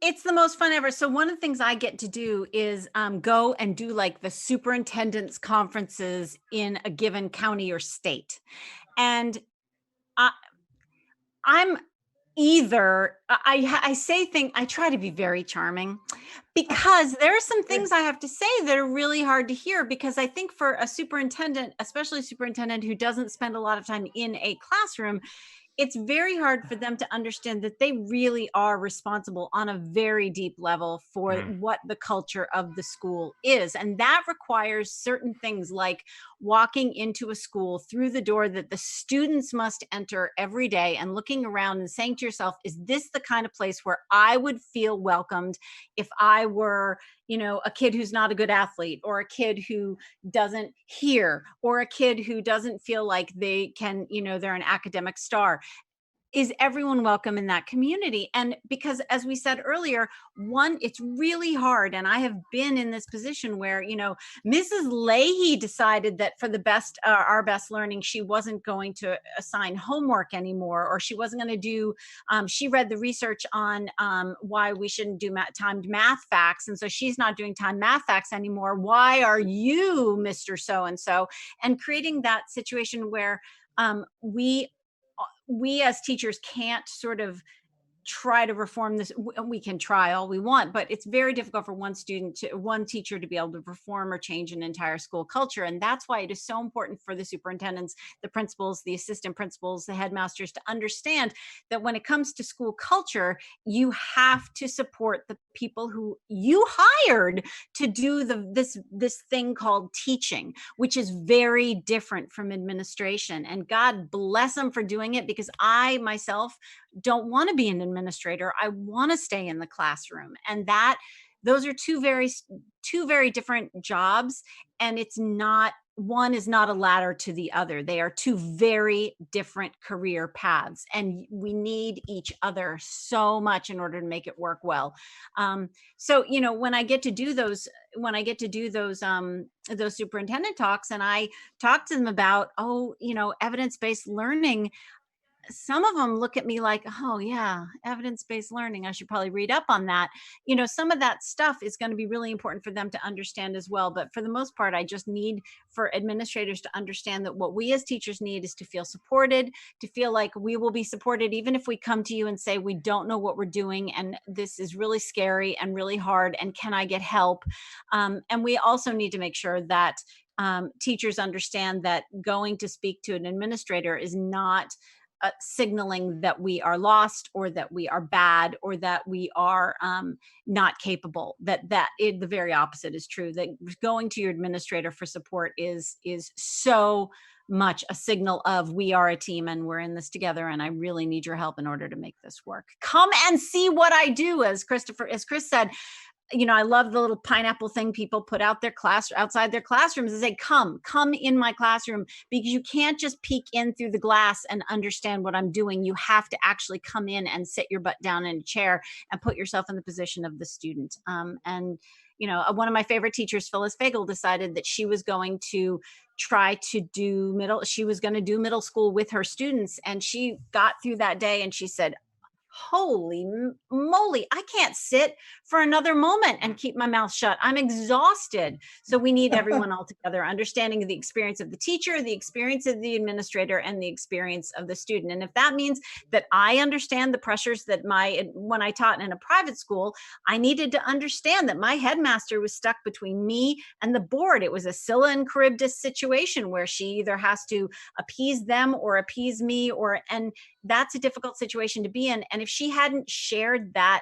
It's the most fun ever. So one of the things I get to do is go and do like the superintendent's conferences in a given county or state. And I'm either, I try to be very charming because there are some things I have to say that are really hard to hear, because I think for a superintendent, especially a superintendent who doesn't spend a lot of time in a classroom, it's very hard for them to understand that they really are responsible on a very deep level for what the culture of the school is. And that requires certain things like walking into a school through the door that the students must enter every day and looking around and saying to yourself, is this the kind of place where I would feel welcomed if I were, you know, a kid who's not a good athlete, or a kid who doesn't hear, or a kid who doesn't feel like they can, you know, they're an academic star. Is everyone welcome in that community? And because, as we said earlier, it's really hard. And I have been in this position where, you know, Mrs. Lahey decided that for the best, our best learning, she wasn't going to assign homework anymore, or she wasn't going to do, she read the research on why we shouldn't do timed math facts. And so she's not doing timed math facts anymore. Why are you, Mr. So-and-so? And creating that situation where we as teachers can't sort of try to reform this. We can try all we want, but it's very difficult for one teacher to be able to reform or change an entire school culture. And that's why it is so important for the superintendents, the principals, the assistant principals, the headmasters to understand that when it comes to school culture, you have to support the people who you hired to do this thing called teaching, which is very different from administration. And God bless them for doing it, because I myself don't want to be an administrator. I want to stay in the classroom. And those are two very different jobs. And one is not a ladder to the other. They are two very different career paths, and we need each other so much in order to make it work well. So, you know, when I get to do those superintendent talks, and I talk to them about, evidence-based learning, some of them look at me like, oh yeah, evidence-based learning, I should probably read up on that. You know, some of that stuff is going to be really important for them to understand as well. But for the most part, I just need for administrators to understand that what we as teachers need is to feel supported, to feel like we will be supported, even if we come to you and say, we don't know what we're doing, and this is really scary and really hard, and can I get help? And we also need to make sure that teachers understand that going to speak to an administrator is not signaling that we are lost, or that we are bad, or that we are not capable. The very opposite is true. That going to your administrator for support is so much a signal of, we are a team and we're in this together, and I really need your help in order to make this work. Come and see what I do. As Chris said, I love the little pineapple thing people put out outside their classrooms, and say, come in my classroom, because you can't just peek in through the glass and understand what I'm doing. You have to actually come in and sit your butt down in a chair and put yourself in the position of the student. And one of my favorite teachers, Phyllis Fagel, decided that she was going to try to do middle school with her students. And she got through that day and she said, holy moly, I can't sit for another moment and keep my mouth shut. I'm exhausted. So we need everyone all together, understanding the experience of the teacher, the experience of the administrator, and the experience of the student. And if that means that I understand the pressures that when I taught in a private school, I needed to understand that my headmaster was stuck between me and the board. It was a Scylla and Charybdis situation where she either has to appease them or appease me, and that's a difficult situation to be in. And if she hadn't shared that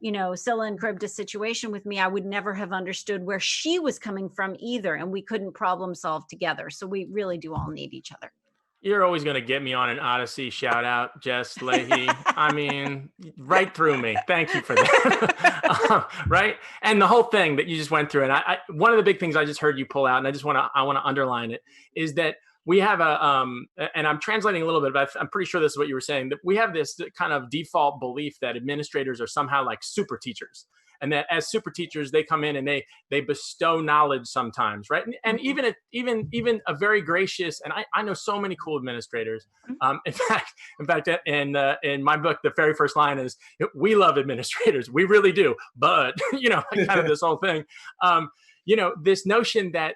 Scylla and Charybdis situation with me, I would never have understood where she was coming from either. And we couldn't problem solve together. So we really do all need each other. You're always going to get me on an Odyssey shout out, Jess Lahey. I mean, right through me. Thank you for that. Right. And the whole thing that you just went through. And one of the big things I just heard you pull out, and I want to underline it, is that we have and I'm translating a little bit, but I'm pretty sure this is what you were saying, that we have this kind of default belief that administrators are somehow like super teachers, and that as super teachers, they come in and they bestow knowledge sometimes, right? And even a very gracious, and I know so many cool administrators. In fact, in my book, the very first line is, "We love administrators, we really do," but kind of this whole thing. This notion that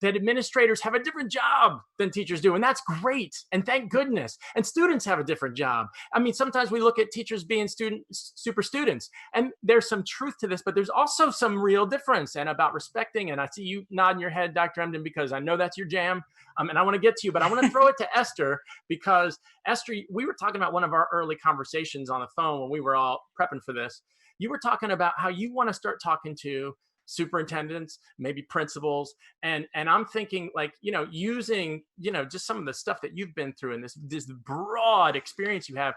administrators have a different job than teachers do. And that's great. And thank goodness. And students have a different job. I mean, sometimes we look at teachers being super students, and there's some truth to this, but there's also some real difference, and about respecting. And I see you nodding your head, Dr. Emdin, because I know that's your jam. And I want to get to you, but I want to throw it to Esther, because Esther, we were talking about one of our early conversations on the phone when we were all prepping for this. You were talking about how you want to start talking to superintendents, maybe principals. And I'm thinking, like, using, just some of the stuff that you've been through and this broad experience you have.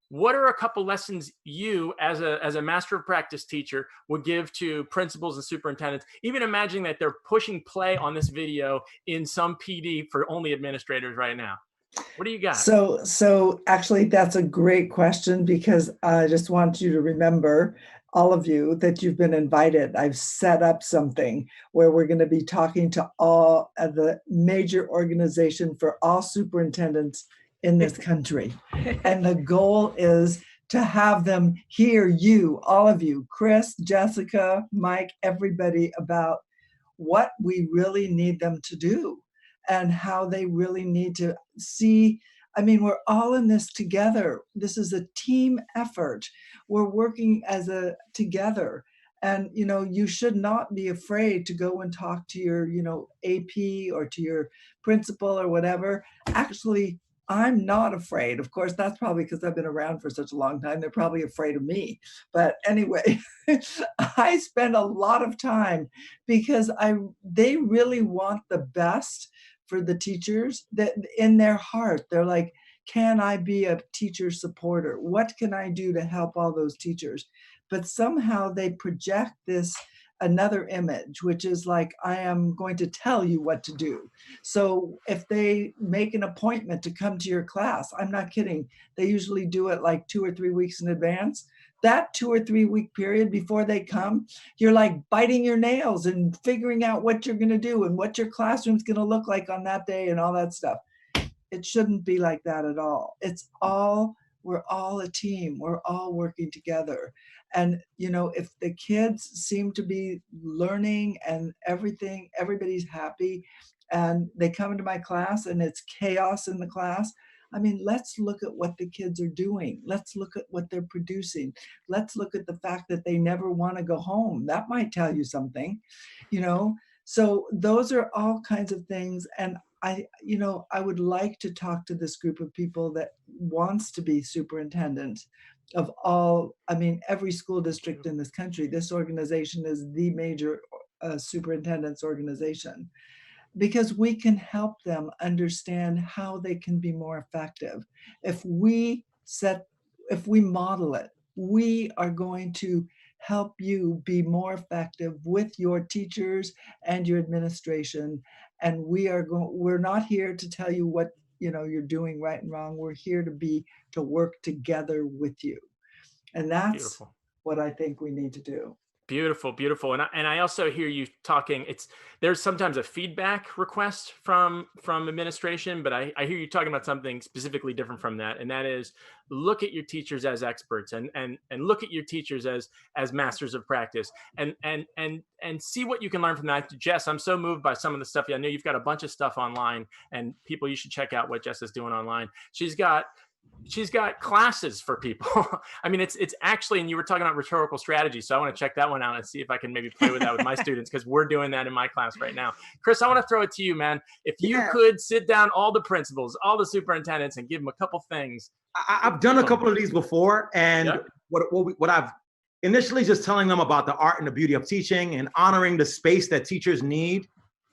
What are a couple lessons you as a master of practice teacher would give to principals and superintendents, even imagining that they're pushing play on this video in some PD for only administrators right now? What do you got? So actually, that's a great question, because I just want you to remember, all of you, that you've been invited. I've set up something where we're going to be talking to all of the major organization for all superintendents in this country. And the goal is to have them hear you, all of you, Chris, Jessica, Mike, everybody, about what we really need them to do and how they really need to see. I mean, we're all in this together. This is a team effort. We're working together. And, you should not be afraid to go and talk to your, AP or to your principal or whatever. Actually, I'm not afraid. Of course, that's probably because I've been around for such a long time. They're probably afraid of me. But anyway, I spend a lot of time, because they really want the best for the teachers. That in their heart, they're like, can I be a teacher supporter? What can I do to help all those teachers? But somehow they project this another image, which is like, I am going to tell you what to do. So if they make an appointment to come to your class, I'm not kidding, they usually do it like 2 or 3 weeks in advance. That 2 or 3 week period before they come, you're like biting your nails and figuring out what you're going to do and what your classroom's going to look like on that day and all that stuff. It shouldn't be like that at all. We're all a team. We're all working together. And, if the kids seem to be learning and everybody's happy, and they come into my class and it's chaos in the class, I mean, let's look at what the kids are doing. Let's look at what they're producing. Let's look at the fact that they never want to go home. That might tell you something, So those are all kinds of things. And I would like to talk to this group of people that wants to be superintendent of all, I mean, every school district in this country. This organization is the major superintendent's organization, because we can help them understand how they can be more effective. If we model it, we are going to help you be more effective with your teachers and your administration. And we're not here to tell you what you're doing right and wrong. We're here to work together with you. And that's beautiful. What I think we need to do. Beautiful, beautiful. And I also hear you talking, there's sometimes a feedback request from administration, but I hear you talking about something specifically different from that. And that is, look at your teachers as experts and look at your teachers as masters of practice and see what you can learn from that. Jess, I'm so moved by some of the stuff. I know you've got a bunch of stuff online, and people, you should check out what Jess is doing online. She's got classes for people. I mean, it's actually, and you were talking about rhetorical strategy. So I want to check that one out and see if I can maybe play with that with my students, because we're doing that in my class right now. Chris, I want to throw it to you, man. If you could sit down all the principals, all the superintendents, and give them a couple things. I've done a couple of these before. And what I've initially just telling them about the art and the beauty of teaching and honoring the space that teachers need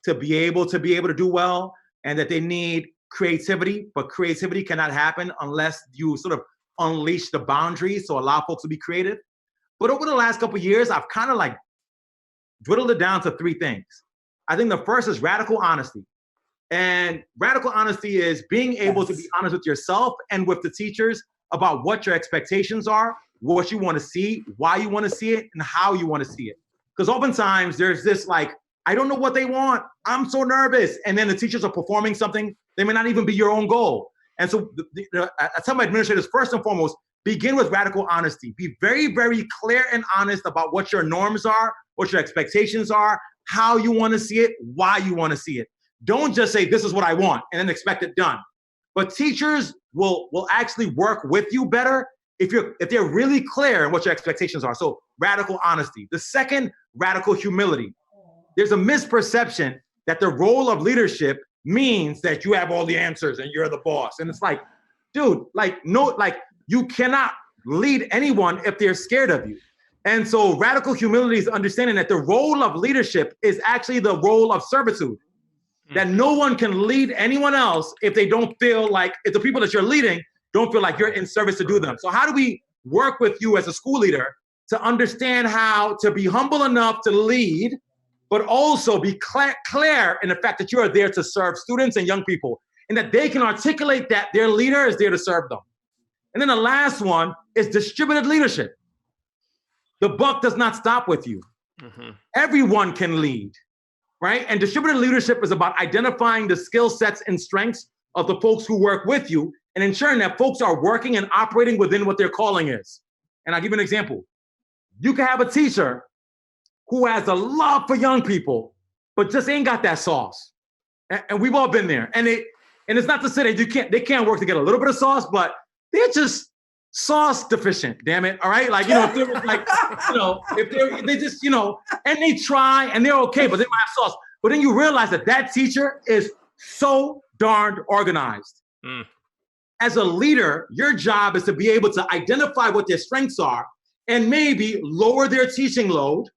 to be able to do well, and that they need creativity, but creativity cannot happen unless you sort of unleash the boundaries, so allow folks to be creative. But over the last couple of years, I've kind of like dwindled it down to 3 things. I think the first is radical honesty. And radical honesty is being able to be honest with yourself and with the teachers about what your expectations are, what you want to see, why you want to see it, and how you want to see it. Because oftentimes there's this like, I don't know what they want, I'm so nervous. And then the teachers are performing something, they may not even be your own goal. And so I tell my administrators, first and foremost, begin with radical honesty. Be very, very clear and honest about what your norms are, what your expectations are, how you want to see it, why you want to see it. Don't just say, this is what I want, and then expect it done. But teachers will actually work with you better if they're really clear on what your expectations are. So radical honesty. The second, radical humility. There's a misperception that the role of leadership means that you have all the answers and you're the boss. And it's like, dude, you cannot lead anyone if they're scared of you. And so radical humility is understanding that the role of leadership is actually the role of servitude. That no one can lead anyone else if they don't feel like, if the people that you're leading don't feel like you're in service to do them. So how do we work with you as a school leader to understand how to be humble enough to lead, but also be clear in the fact that you are there to serve students and young people, and that they can articulate that their leader is there to serve them. And then the last one is distributed leadership. The buck does not stop with you. Everyone can lead, right? And distributed leadership is about identifying the skill sets and strengths of the folks who work with you and ensuring that folks are working and operating within what their calling is. And I'll give you an example. You can have a teacher who has a love for young people, but just ain't got that sauce. And we've all been there. And it's not to say that they can't work to get a little bit of sauce, but they're just sauce deficient, damn it. All right. Like, if they were like, if they just, and they try and they're okay, but they don't have sauce. But then you realize that teacher is so darned organized. As a leader, your job is to be able to identify what their strengths are and maybe lower their teaching load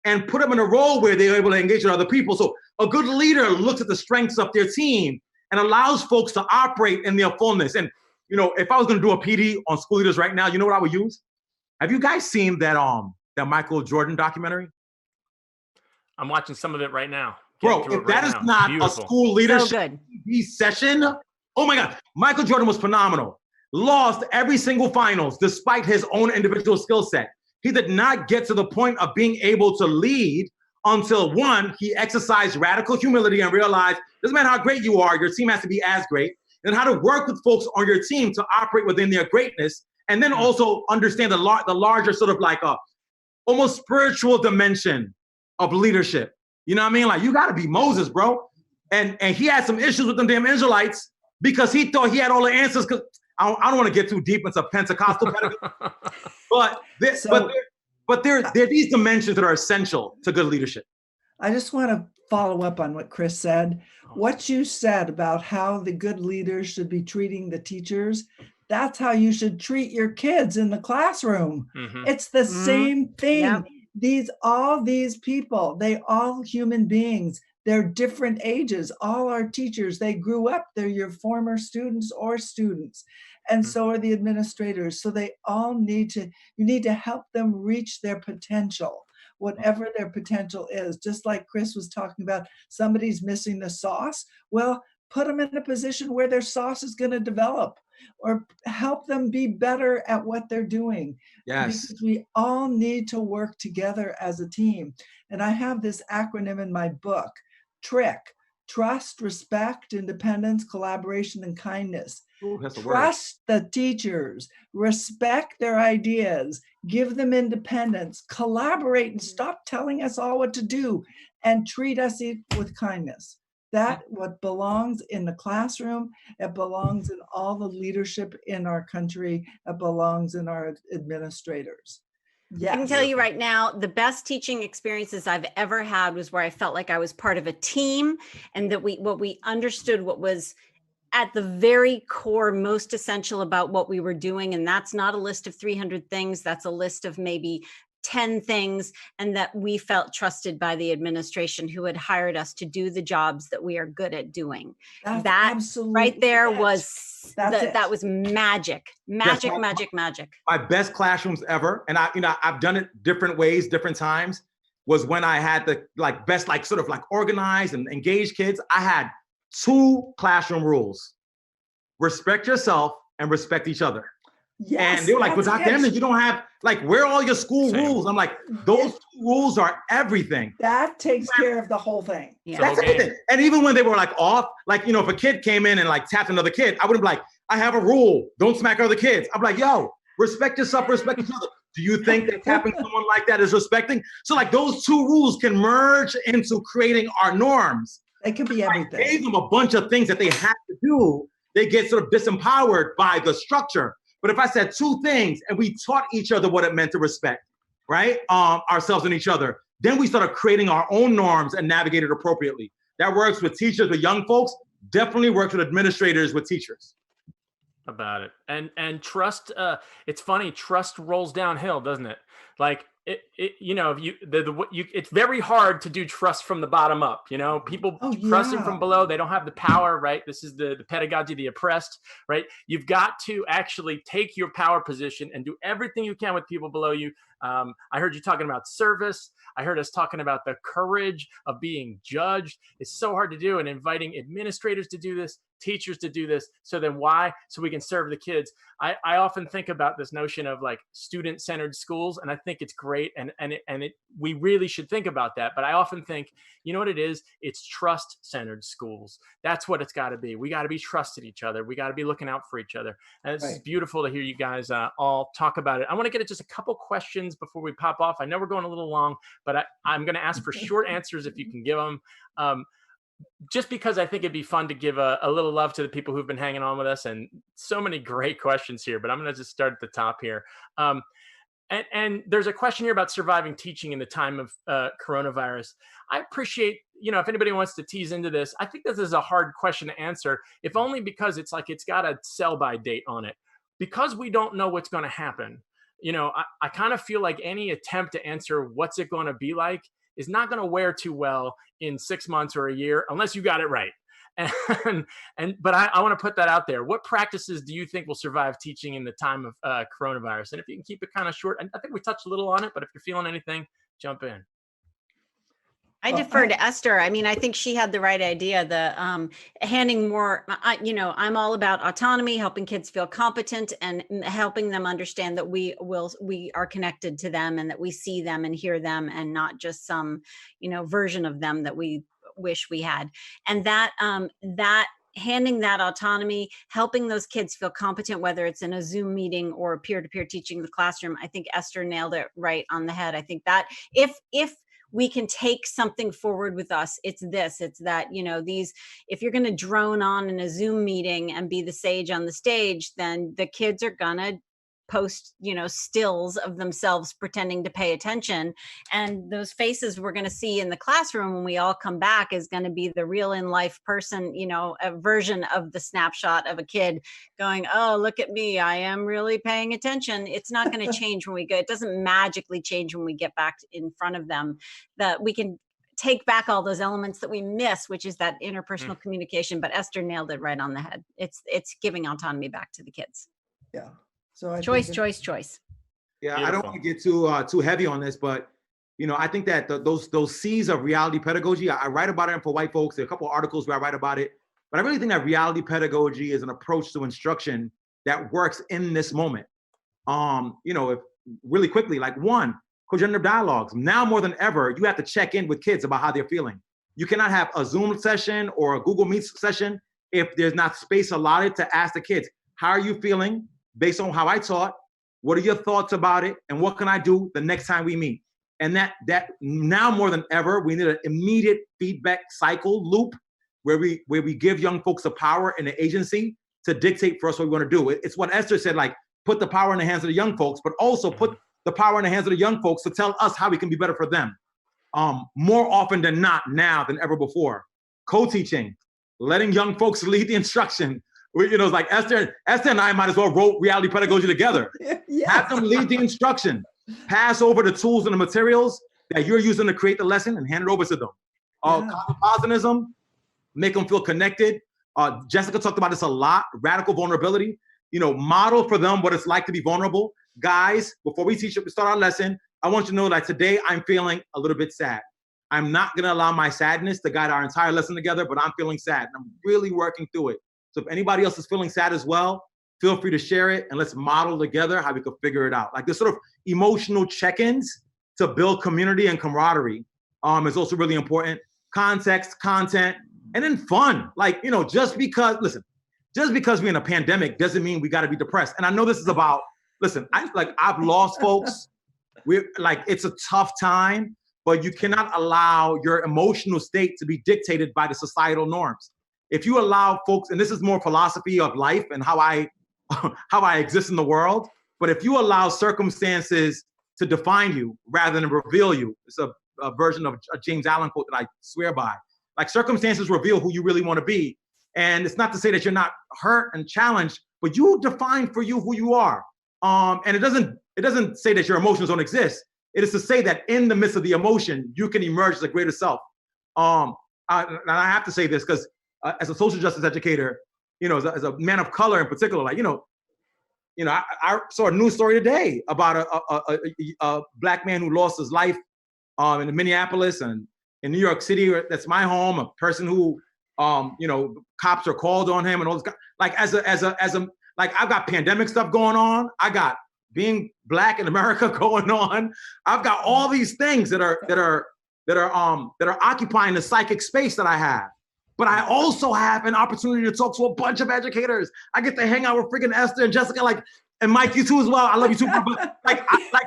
and put them in a role where they're able to engage with other people. So a good leader looks at the strengths of their team and allows folks to operate in their fullness. And, if I was going to do a PD on school leaders right now, you know what I would use? Have you guys seen that Michael Jordan documentary? I'm watching some of it right now. Bro, if that is not a school leadership TV session, oh my God. Michael Jordan was phenomenal. Lost every single finals despite his own individual skill set. He did not get to the point of being able to lead until, one, he exercised radical humility and realized, doesn't matter how great you are, your team has to be as great. And how to work with folks on your team to operate within their greatness. And then also understand the larger sort of like a almost spiritual dimension of leadership. You know what I mean? Like, you got to be Moses, bro. And he had some issues with them damn Israelites because he thought he had all the answers. Because I don't want to get too deep into Pentecostal pedagogy. But there are these dimensions that are essential to good leadership. I just want to follow up on what Chris said. What you said about how the good leaders should be treating the teachers, that's how you should treat your kids in the classroom. It's the same thing. Yep. All these people, they all human beings. They're different ages. All our teachers, they grew up. They're your former students or students. And so are the administrators. So they all you need to help them reach their potential, whatever their potential is. Just like Chris was talking about, somebody's missing the sauce. Well, put them in a position where their sauce is going to develop, or help them be better at what they're doing. Yes. Because we all need to work together as a team. And I have this acronym in my book, TRICK: trust, respect, independence, collaboration, and kindness. Ooh, that's a word. Trust the teachers, respect their ideas, give them independence, collaborate, and stop telling us all what to do, and treat us with kindness. That's what belongs in the classroom. It belongs in all the leadership in our country. It belongs in our administrators. Yes. I can tell you right now, the best teaching experiences I've ever had was where I felt like I was part of a team, and that what we understood what was at the very core, most essential about what we were doing. And that's not a list of 300 things. That's a list of maybe 10 things, and that we felt trusted by the administration who had hired us to do the jobs that we are good at doing. That right there was that was magic. Yes, magic. My best classrooms ever, and I've done it different ways, different times, was when I had the best sort of organized and engaged kids. I had 2 classroom rules: respect yourself and respect each other. Yes, and they were like, "But Dr. Emdin, you don't have where are all your school rules?" I'm like, those 2 rules are everything. That takes care of the whole thing. Yeah. That's everything. And even when they were off, if a kid came in and tapped another kid, I wouldn't be like, "I have a rule, don't smack other kids." I'm like, "Yo, respect yourself, respect each other." Do you think that tapping someone like that is respecting? So those 2 rules can merge into creating our norms. They could be everything. I gave them a bunch of things that they have to do. They get sort of disempowered by the structure. But if I said 2 things and we taught each other what it meant to respect, right, ourselves and each other, then we started creating our own norms and navigate it appropriately. That works with teachers, with young folks, definitely works with administrators, with teachers. About it. And trust, it's funny, trust rolls downhill, doesn't it? It's very hard to do trust from the bottom up. People trusting from below, they don't have the power, right? This is the pedagogy of the oppressed, right? You've got to actually take your power position and do everything you can with people below you. I heard you talking about service. I heard us talking about the courage of being judged. It's so hard to do, and inviting administrators to do this, teachers to do this. So then why? So we can serve the kids. I often think about this notion of student-centered schools, and I think it's great. And we really should think about that. But I often think, you know what it is? It's trust-centered schools. That's what it's got to be. We got to be trusting each other. We got to be looking out for each other. And it's beautiful to hear you guys all talk about it. I want to get at just a couple questions before we pop off. I know we're going a little long, but I'm going to ask for short answers if you can give them. Just because I think it'd be fun to give a little love to the people who've been hanging on with us, and so many great questions here, but I'm going to just start at the top here. And there's a question here about surviving teaching in the time of coronavirus. I appreciate, if anybody wants to tease into this, I think this is a hard question to answer, if only because it's got a sell-by date on it. Because we don't know what's going to happen. I kind of feel like any attempt to answer what's it going to be like is not going to wear too well in 6 months or a year, unless you got it right. But I want to put that out there. What practices do you think will survive teaching in the time of coronavirus? And if you can keep it kind of short, I think we touched a little on it, but if you're feeling anything, jump in. I defer to Esther. I mean, I think she had the right idea. The handing more, I'm all about autonomy, helping kids feel competent, and helping them understand that we are connected to them, and that we see them and hear them, and not just some, version of them that we wish we had. And that handing that autonomy, helping those kids feel competent, whether it's in a Zoom meeting or peer-to-peer teaching in the classroom. I think Esther nailed it right on the head. I think that if we can take something forward with us, it's that, if you're going to drone on in a Zoom meeting and be the sage on the stage, then the kids are going to post, stills of themselves pretending to pay attention. And those faces we're going to see in the classroom when we all come back is going to be the real in life person, a version of the snapshot of a kid going, oh, look at me, I am really paying attention. It's not going to change when we go. It doesn't magically change when we get back in front of them. That we can take back all those elements that we miss, which is that interpersonal communication. But Esther nailed it right on the head. It's giving autonomy back to the kids. Yeah. So I choice. Yeah, Beautiful. I don't want to get too heavy on this, but I think that those C's of reality pedagogy, I write about it for white folks. There are a couple of articles where I write about it, but I really think that reality pedagogy is an approach to instruction that works in this moment. If really quickly, like one, cogenerative dialogues. Now more than ever, you have to check in with kids about how they're feeling. You cannot have a Zoom session or a Google Meet session if there's not space allotted to ask the kids, how are you feeling based on how I taught? What are your thoughts about it? And what can I do the next time we meet? And that now more than ever, we need an immediate feedback cycle loop where we give young folks the power and the agency to dictate for us what we want to do. It's what Esther said, like, put the power in the hands of the young folks, but also put the power in the hands of the young folks to tell us how we can be better for them. More often than not, now than ever before. Co-teaching, letting young folks lead the instruction. It's like Esther and I might as well wrote reality pedagogy together. Yes. Have them lead the instruction. Pass over the tools and the materials that you're using to create the lesson and hand it over to them. Cosmopolitanism, make them feel connected. Jessica talked about this a lot. Radical vulnerability. Model for them what it's like to be vulnerable. Guys, before we start our lesson, I want you to know that today I'm feeling a little bit sad. I'm not going to allow my sadness to guide our entire lesson together, but I'm feeling sad. And I'm really working through it. So if anybody else is feeling sad as well, feel free to share it and let's model together how we can figure it out. Like this sort of emotional check-ins to build community and camaraderie is also really important. Context, content, and then fun. Like, just because we're in a pandemic doesn't mean we got to be depressed. And I know this is about, I've lost folks. It's a tough time, but you cannot allow your emotional state to be dictated by the societal norms. If you allow folks, and this is more philosophy of life and how I exist in the world, but if you allow circumstances to define you rather than reveal you, it's a version of a James Allen quote that I swear by. Like circumstances reveal who you really want to be. And it's not to say that you're not hurt and challenged, but you define for you who you are. And it doesn't say that your emotions don't exist. It is to say that in the midst of the emotion, you can emerge as a greater self. And I have to say this because as a social justice educator, as a man of color in particular, I saw a news story today about a Black man who lost his life in Minneapolis and in New York City. That's my home. A person who, cops are called on him and all this. Like I've got pandemic stuff going on. I got being Black in America going on. I've got all these things that are occupying the psychic space that I have. But I also have an opportunity to talk to a bunch of educators. I get to hang out with freaking Esther and Jessica, and Mike, you too as well. I love you too. But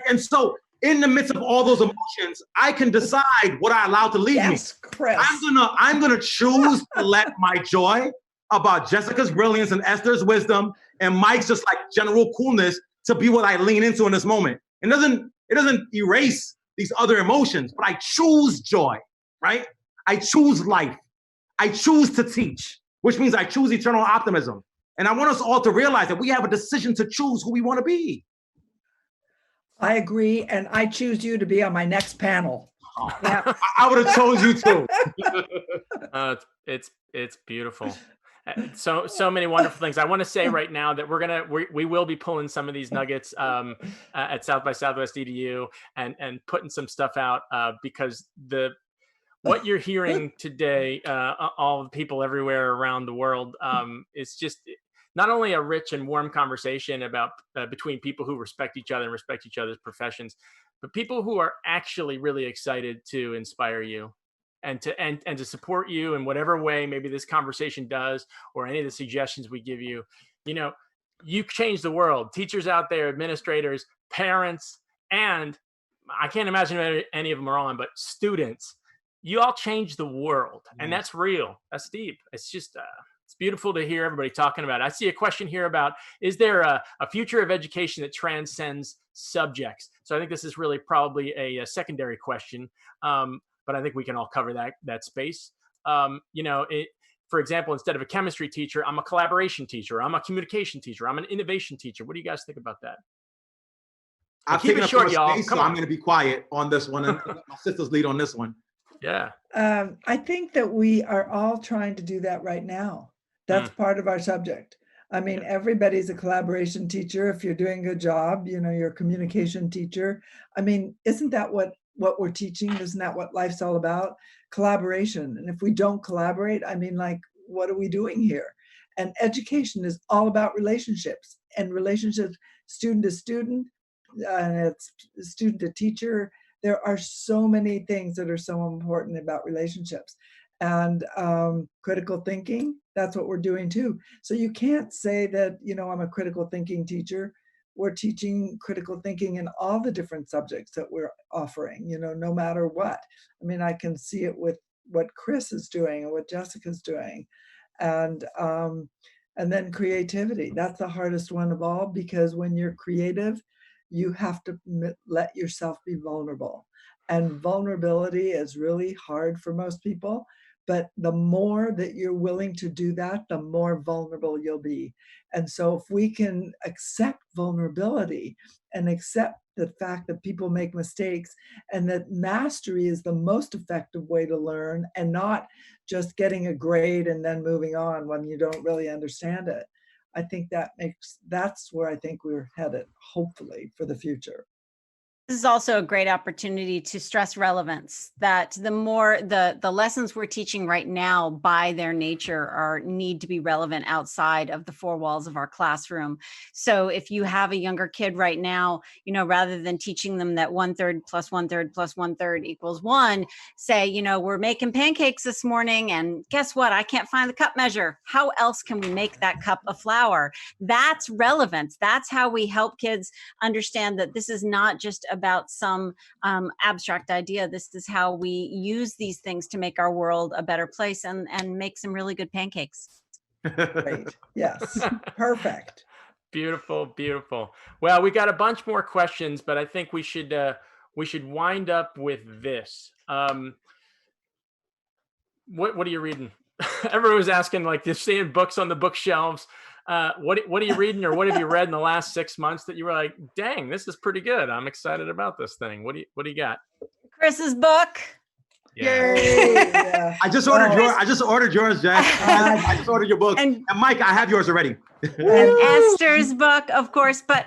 and so in the midst of all those emotions, I can decide what I allow to lead me. Chris. I'm gonna choose to let my joy about Jessica's brilliance and Esther's wisdom and Mike's just general coolness to be what I lean into in this moment. It doesn't erase these other emotions, but I choose joy, right? I choose life. I choose to teach, which means I choose eternal optimism. And I want us all to realize that we have a decision to choose who we want to be. I agree. And I choose you to be on my next panel. Yeah. I would have chose you too. It's beautiful. So many wonderful things. I want to say right now that we will be pulling some of these nuggets at South by Southwest EDU and putting some stuff out because what you're hearing today, all the people everywhere around the world, is just not only a rich and warm conversation about between people who respect each other and respect each other's professions, but people who are actually really excited to inspire you and to support you in whatever way maybe this conversation does or any of the suggestions we give you. You change the world. Teachers out there, administrators, parents, and I can't imagine any of them are on, but students. You all change the world, and that's real. That's deep. It's just It's beautiful to hear everybody talking about it. I see a question here about, is there a future of education that transcends subjects? So I think this is really probably a secondary question, but I think we can all cover that space. For example, instead of a chemistry teacher, I'm a collaboration teacher. I'm a communication teacher. I'm an innovation teacher. What do you guys think about that? I've keep taken it short, y'all. Space, so I'm going to be quiet on this one, and my sister's lead on this one. Yeah. I think that we are all trying to do that right now. That's part of our subject. I mean, everybody's a collaboration teacher. If you're doing a good job, you're a communication teacher. I mean, isn't that what we're teaching? Isn't that what life's all about? Collaboration. And if we don't collaborate, I mean, like, what are we doing here? And education is all about relationships, and relationships, student to student, and it's student to teacher. There are so many things that are so important about relationships. And critical thinking, that's what we're doing too. So you can't say that, I'm a critical thinking teacher. We're teaching critical thinking in all the different subjects that we're offering, no matter what. I mean, I can see it with what Chris is doing and what Jessica's doing. And then creativity. That's the hardest one of all, because when you're creative, you have to let yourself be vulnerable. And vulnerability is really hard for most people. But the more that you're willing to do that, the more vulnerable you'll be. And so if we can accept vulnerability and accept the fact that people make mistakes, and that mastery is the most effective way to learn, and not just getting a grade and then moving on when you don't really understand it. I think that's where I think we're headed, hopefully, for the future. This is also a great opportunity to stress relevance, that the more the lessons we're teaching right now by their nature need to be relevant outside of the four walls of our classroom. So if you have a younger kid right now, rather than teaching them that 1/3 plus 1/3 plus 1/3 equals 1, say, we're making pancakes this morning, and guess what? I can't find the cup measure. How else can we make that cup of flour? That's relevance. That's how we help kids understand that this is not just about some abstract idea. This is how we use these things to make our world a better place and make some really good pancakes. Great. Yes. Perfect. Beautiful, beautiful. Well, we got a bunch more questions, but I think we should wind up with this. What are you reading? Everyone was asking, like, they're seeing books on the bookshelves. What are you reading, or what have you read in the last 6 months that you were like, dang, this is pretty good. I'm excited about this thing. What do you got? Chris's book. Yeah. Yeah. I just ordered yours. I just ordered yours, Jack. I just ordered your book. And Mike, I have yours already. And Esther's book, of course. But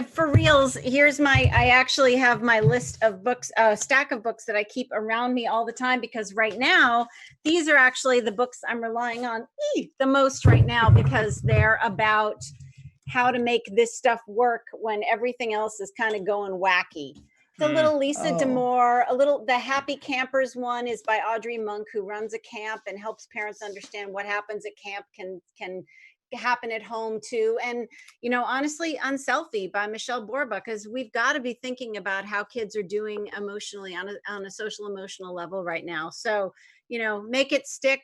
for reals, I actually have my list of books, a stack of books that I keep around me all the time, because right now, these are actually the books I'm relying on the most right now, because they're about how to make this stuff work when everything else is kind of going wacky. The little Lisa D'Amour, the Happy Campers one is by Audrey Monk, who runs a camp and helps parents understand what happens at camp can happen at home too. And, honestly, Unselfie by Michelle Borba, because we've got to be thinking about how kids are doing emotionally on a social emotional level right now. So, Make It Stick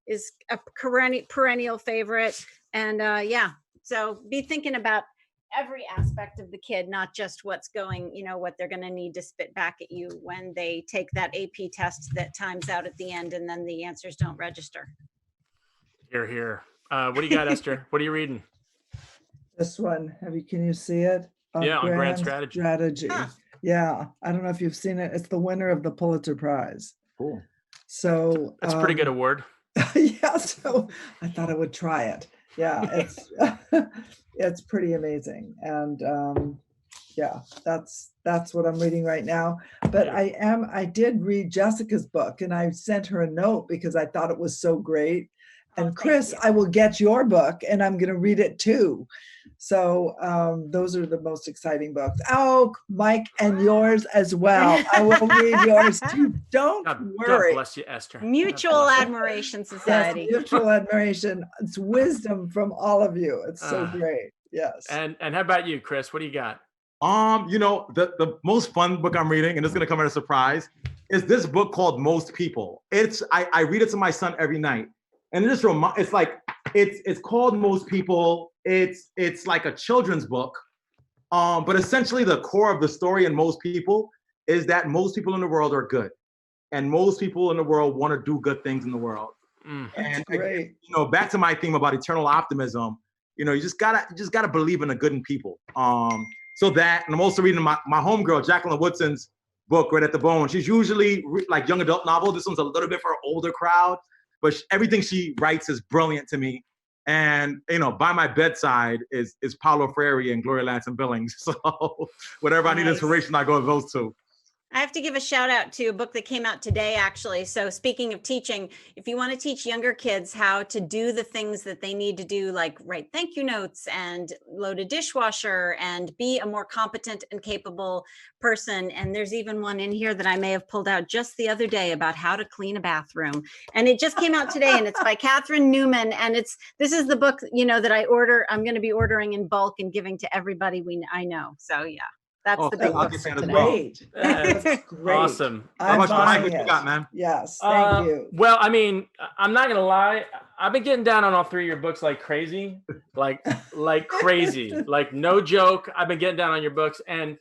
is a perennial favorite. And so be thinking about every aspect of the kid, not just what's going, what they're going to need to spit back at you when they take that AP test that times out at the end and then the answers don't register. Here. What do you got, Esther? What are you reading? This one. Can you see it? On Grand Strategy. Huh. Yeah. I don't know if you've seen it. It's the winner of the Pulitzer Prize. Cool. So that's a pretty good award. Yeah. So I thought I would try it. Yeah, it's pretty amazing. And that's what I'm reading right now. But I did read Jessica's book, and I sent her a note because I thought it was so great. And Chris, I will get your book, and I'm going to read it too. So those are the most exciting books. Oh, Mike, and yours as well. I will read yours too. Don't worry. God bless you, Esther. Mutual Admiration Society. Yes, mutual admiration. It's wisdom from all of you. It's so great. Yes. And how about you, Chris? What do you got? The most fun book I'm reading, and it's going to come as a surprise, is this book called Most People. I read it to my son every night. And it's like it's called Most People. It's like a children's book. But essentially the core of the story in Most People is that most people in the world are good. And most people in the world want to do good things in the world. That's great. You know, back to my theme about eternal optimism, you know, you just gotta believe in the good in people. So that, and I'm also reading my homegirl, Jacqueline Woodson's book, Right at the Bone. She's usually like young adult novel. This one's a little bit for an older crowd, but everything she writes is brilliant to me. And, you know, by my bedside is Paulo Freire and Gloria Ladson Billings. So whatever I need inspiration, I go to those two. I have to give a shout out to a book that came out today, actually. So speaking of teaching, if you want to teach younger kids how to do the things that they need to do, like write thank you notes and load a dishwasher and be a more competent and capable person. And there's even one in here that I may have pulled out just the other day about how to clean a bathroom. And it just came out today, and it's by Catherine Newman. And this is the book, you know, that I'm going to be ordering in bulk and giving to everybody I know. So yeah. That's the big I'll book get for that as today. well. That's great. Awesome. How much buying Mike you got, man? Yes, thank you. Well, I mean, I'm not gonna lie. I've been getting down on all three of your books like crazy, like crazy, like no joke. I've been getting down on your books, and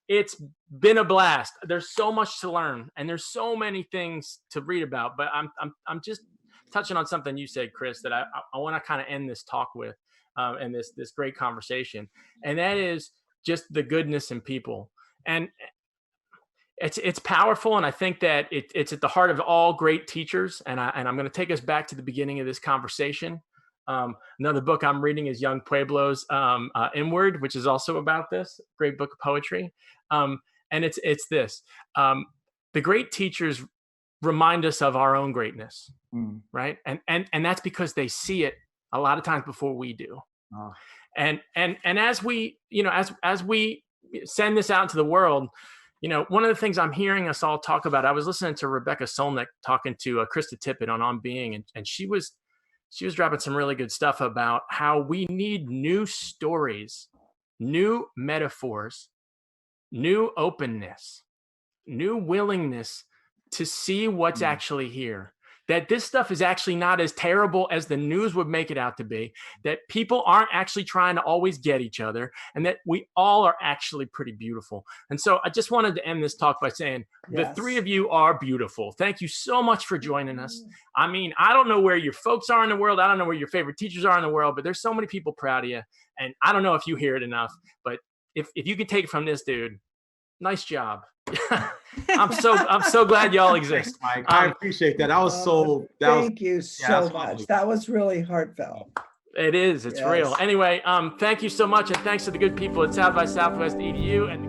it's been a blast. There's so much to learn, and there's so many things to read about. But I'm just touching on something you said, Chris, that I want to kind of end this talk with, and this great conversation, and that is just the goodness in people. And it's powerful. And I think that it's at the heart of all great teachers. And I'm going to take us back to the beginning of this conversation. Another book I'm reading is Young Pueblo's Inward, which is also about this great book of poetry. And it's this, the great teachers remind us of our own greatness, right? And that's because they see it a lot of times before we do. Oh. And as we, you know, as we send this out into the world, you know, one of the things I'm hearing us all talk about, I was listening to Rebecca Solnit talking to Krista Tippett on Being, and she was dropping some really good stuff about how we need new stories, new metaphors, new openness, new willingness to see what's actually here. That this stuff is actually not as terrible as the news would make it out to be, that people aren't actually trying to always get each other, and that we all are actually pretty beautiful. And so I just wanted to end this talk by saying, the three of you are beautiful. Thank you so much for joining us. I mean, I don't know where your folks are in the world. I don't know where your favorite teachers are in the world, but there's so many people proud of you. And I don't know if you hear it enough, but if you can take it from this dude, nice job. I'm so glad y'all exist. Thanks, Mike. I appreciate that. Thank you so much. That was really heartfelt. It is. It's real. Anyway, thank you so much, and thanks to the good people at South by Southwest EDU and